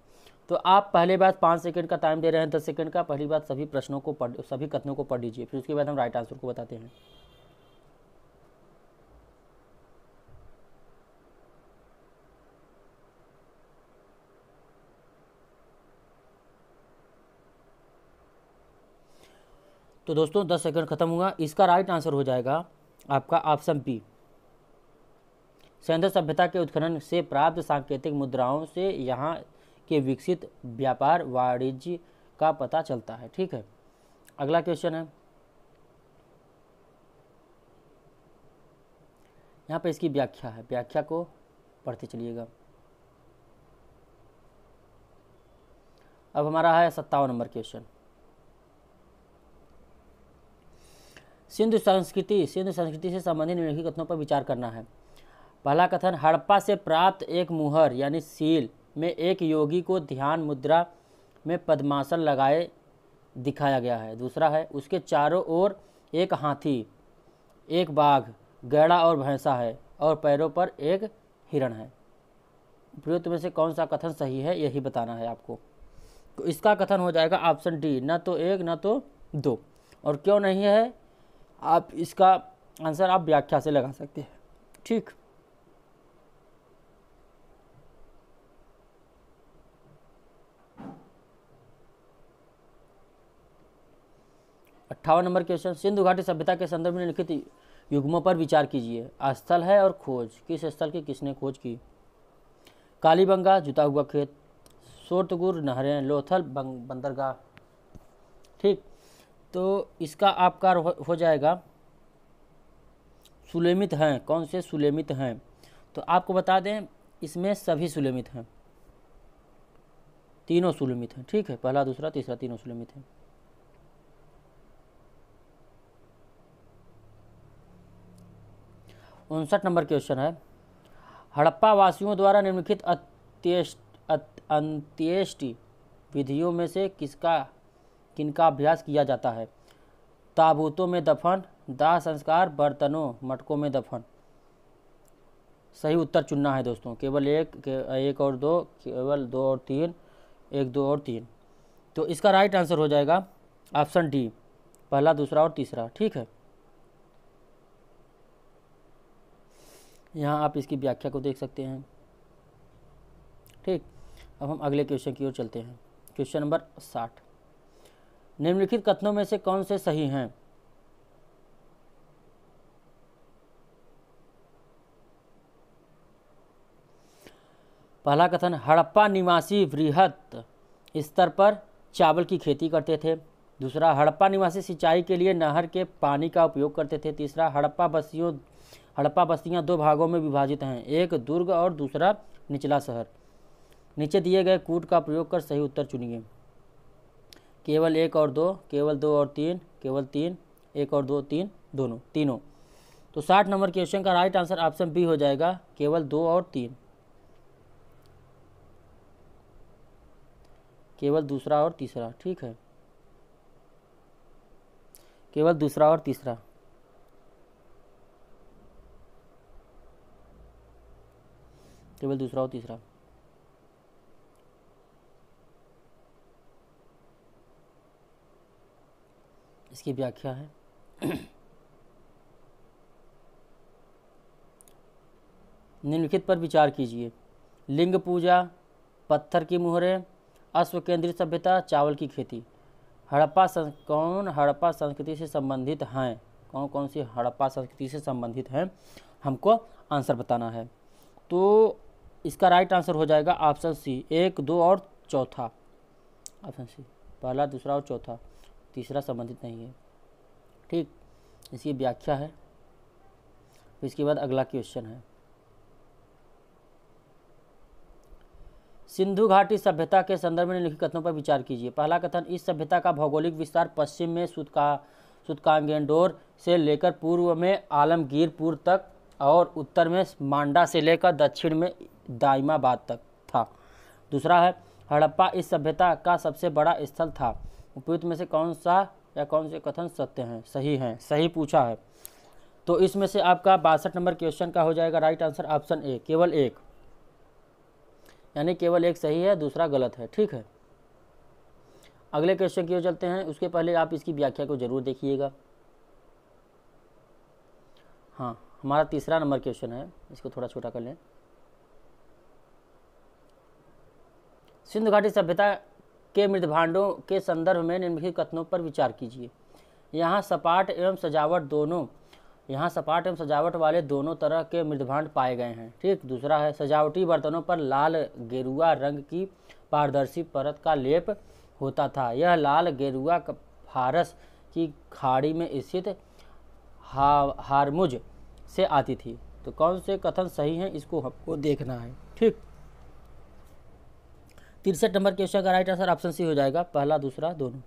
S1: तो आप पहले बात 5 सेकंड का टाइम दे रहे हैं, 10 सेकंड का। पहली बात सभी प्रश्नों को सभी कथनों को पढ़ लीजिए, फिर उसके बाद हम राइट आंसर को बताते हैं। तो दोस्तों 10 सेकंड खत्म हुआ। इसका राइट आंसर हो जाएगा आपका ऑप्शन बी। सिंधु सभ्यता के उत्खनन से प्राप्त सांकेतिक मुद्राओं से यहाँ के विकसित व्यापार वाणिज्य का पता चलता है। ठीक है, अगला क्वेश्चन है, यहाँ पे इसकी व्याख्या है, व्याख्या को पढ़ते चलिएगा। अब हमारा है 57 नंबर क्वेश्चन। सिंधु संस्कृति से संबंधित निम्नलिखित कथनों पर विचार करना है। पहला कथन, हड़प्पा से प्राप्त एक मुहर यानी सील में एक योगी को ध्यान मुद्रा में पद्मासन लगाए दिखाया गया है। दूसरा है, उसके चारों ओर एक हाथी, एक बाघ, गैड़ा और भैंसा है और पैरों पर एक हिरण है। उपयुक्त में से कौन सा कथन सही है यही बताना है आपको। तो इसका कथन हो जाएगा ऑप्शन डी, न तो एक न तो दो। और क्यों नहीं है, आप इसका आंसर आप व्याख्या से लगा सकते हैं। ठीक, अट्ठावन नंबर क्वेश्चन, सिंधु घाटी सभ्यता के संदर्भ में लिखित युग्मों पर विचार कीजिए। स्थल है और खोज, किस स्थल की किसने खोज की? कालीबंगा जुता हुआ खेत, सोरतगुर नहरें, लोथल बंदरगाह। ठीक, तो इसका आपका हो जाएगा सुलेमित हैं। कौन से सुलेमित हैं? तो आपको बता दें इसमें सभी सुलेमित हैं, तीनों सुलेमित हैं। ठीक है, पहला दूसरा तीसरा तीनों सुलेमित हैं। उनसठ नंबर क्वेश्चन है, हड़प्पा वासियों द्वारा निम्नलिखित अंत्येष्टि विधियों में से किनका अभ्यास किया जाता है? ताबूतों में दफन, दाह संस्कार, बर्तनों मटकों में दफन। सही उत्तर चुनना है दोस्तों, केवल एक और दो, केवल दो और तीन, एक दो और तीन। तो इसका राइट आंसर हो जाएगा ऑप्शन डी, पहला दूसरा और तीसरा। ठीक है, यहाँ आप इसकी व्याख्या को देख सकते हैं। ठीक, अब हम अगले क्वेश्चन की ओर चलते हैं। क्वेश्चन नंबर 60, निम्नलिखित कथनों में से कौन से सही हैं? पहला कथन, हड़प्पा निवासी वृहत स्तर पर चावल की खेती करते थे। दूसरा, हड़प्पा निवासी सिंचाई के लिए नहर के पानी का उपयोग करते थे। तीसरा, हड़प्पा बस्तियां दो भागों में विभाजित हैं, एक दुर्ग और दूसरा निचला शहर। नीचे दिए गए कूट का प्रयोग कर सही उत्तर चुनिए। केवल एक और दो, केवल दो और तीन, केवल तीन, एक और दो, तीन, दोनों, तीनों। तो 60 नंबर क्वेश्चन का राइट आंसर ऑप्शन बी हो जाएगा, केवल दो और तीन, केवल दूसरा और तीसरा। ठीक है, केवल दूसरा और तीसरा। केवल दूसरा और तीसरा। इसकी व्याख्या है, निम्नलिखित पर विचार कीजिए। लिंग पूजा, पत्थर की मुहरें, अश्व केंद्रित सभ्यता, चावल की खेती। कौन हड़प्पा संस्कृति से संबंधित हैं? कौन कौन सी हड़प्पा संस्कृति से संबंधित हैं, हमको आंसर बताना है। तो इसका राइट आंसर हो जाएगा ऑप्शन सी, एक दो और चौथा। ऑप्शन सी, पहला दूसरा और चौथा, तीसरा संबंधित नहीं है। ठीक, इसकी व्याख्या है, इसके बाद अगला क्वेश्चन है, सिंधु घाटी सभ्यता के संदर्भ में निम्नलिखित कथनों पर विचार कीजिए। पहला कथन, इस सभ्यता का भौगोलिक विस्तार पश्चिम में सुतकांगेंडोर से लेकर पूर्व में आलमगीरपुर तक और उत्तर में मांडा से लेकर दक्षिण में दाइमाबाद तक था। दूसरा है, हड़प्पा इस सभ्यता का सबसे बड़ा स्थल था। उपयुक्त में से कौन सा या कौन से कथन सत्य हैं, सही हैं? सही पूछा है, तो इसमें से आपका 62 नंबर क्वेश्चन का हो जाएगा राइट आंसर ऑप्शन ए, केवल एक, यानी केवल एक सही है, दूसरा गलत है। ठीक है, अगले क्वेश्चन की ओर चलते हैं। उसके पहले आप इसकी व्याख्या को जरूर देखिएगा। हाँ, हमारा तीसरा नंबर क्वेश्चन है, इसको थोड़ा छोटा कर लें। सिंधु घाटी सभ्यता के मृदभांडों के संदर्भ में निम्नलिखित कथनों पर विचार कीजिए। यहाँ सपाट एवं सजावट वाले दोनों तरह के मृदभांड पाए गए हैं। ठीक, दूसरा है, सजावटी बर्तनों पर लाल गेरुआ रंग की पारदर्शी परत का लेप होता था। यह लाल गेरुआ फारस की खाड़ी में स्थित हारमुज से आती थी। तो कौन से कथन सही हैं, इसको हमको देखना है। ठीक, 63 नंबर क्वेश्चन का राइट आंसर ऑप्शन सी हो जाएगा, पहला दूसरा दोनों।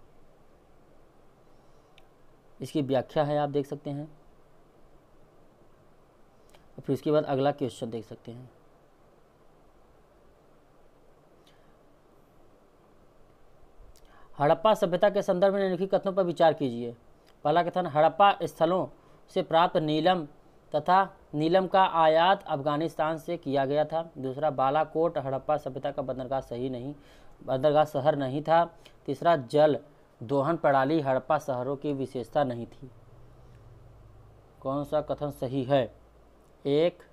S1: इसकी व्याख्या है, आप देख सकते हैं, और फिर उसके बाद अगला क्वेश्चन देख सकते हैं। हड़प्पा सभ्यता के संदर्भ में निम्नलिखित कथनों पर विचार कीजिए। पहला कथन, हड़प्पा स्थलों से प्राप्त नीलम का आयात अफगानिस्तान से किया गया था। दूसरा, बालाकोट हड़प्पा सभ्यता का बंदरगाह शहर नहीं था। तीसरा, जल दोहन प्रणाली हड़प्पा शहरों की विशेषता नहीं थी। कौन सा कथन सही है? 1,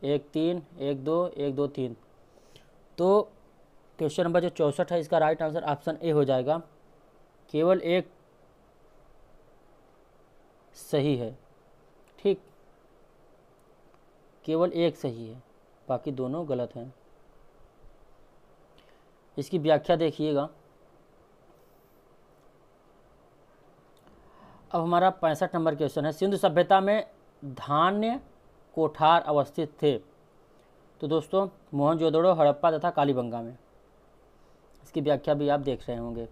S1: 1, 3, 1, 2, 1, 2, 3। तो क्वेश्चन नंबर जो 64 है, इसका राइट आंसर ऑप्शन ए हो जाएगा, केवल एक सही है। ठीक, केवल एक सही है, बाकी दोनों गलत हैं। इसकी व्याख्या देखिएगा। अब हमारा 65 नंबर क्वेश्चन है, सिंधु सभ्यता में धान्य कोठार अवस्थित थे। तो दोस्तों, मोहनजोदड़ो, हड़प्पा तथा कालीबंगा में। इसकी व्याख्या भी आप देख रहे होंगे।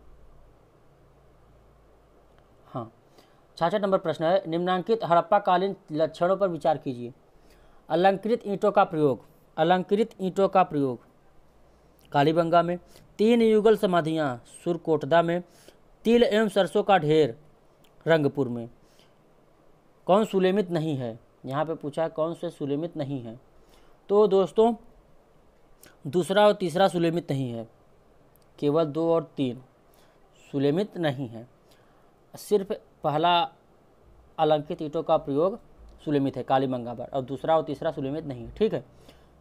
S1: हाँ, 66 नंबर प्रश्न है, निम्नांकित हड़प्पा कालीन लक्षणों पर विचार कीजिए। अलंकृत ईंटों का प्रयोग कालीबंगा में, 3 युगल समाधियाँ सुरकोटदा में, तिल एवं सरसों का ढेर रंगपुर में। कौन सुलेमित नहीं है? यहाँ पे पूछा है कौन से सुलेमित नहीं है। तो दोस्तों, दूसरा और तीसरा सुलेमित नहीं है, केवल 2 और 3 सुलेमित नहीं है। सिर्फ पहला अलंकृत ईंटों का प्रयोग सुलेमित है कालीबंगा पर, और दूसरा और तीसरा सुलेमित नहीं है। ठीक है,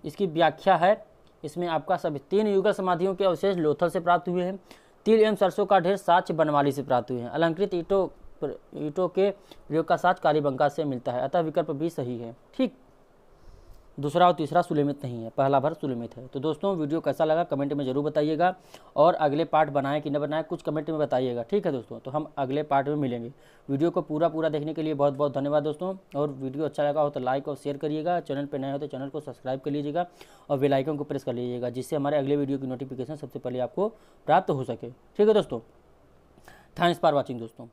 S1: इसकी व्याख्या है, इसमें आपका सभी 3 युगल समाधियों के अवशेष लोथल से प्राप्त हुए हैं। तिल एवं सरसों का ढेर साक्ष्य बनवाली से प्राप्त हुए हैं। अलंकृत ईंटों के प्रयोग का साक्ष्य कालीबंगा से मिलता है, अतः विकल्प भी सही है। ठीक, दूसरा और तीसरा सुलेमित नहीं है, पहला भर सुलेमित है। तो दोस्तों, वीडियो कैसा लगा कमेंट में जरूर बताइएगा, और अगले पार्ट बनाएं कि न बनाएं कुछ कमेंट में बताइएगा। ठीक है दोस्तों, तो हम अगले पार्ट में मिलेंगे। वीडियो को पूरा देखने के लिए बहुत बहुत धन्यवाद दोस्तों, और वीडियो अच्छा लगा हो तो लाइक और शेयर करिएगा। चैनल पर नए हो तो चैनल को सब्सक्राइब कर लीजिएगा और बेल आइकन को प्रेस कर लीजिएगा, जिससे हमारे अगले वीडियो की नोटिफिकेशन सबसे पहले आपको प्राप्त हो सके। ठीक है दोस्तों, थैंक्स फॉर वॉचिंग दोस्तों।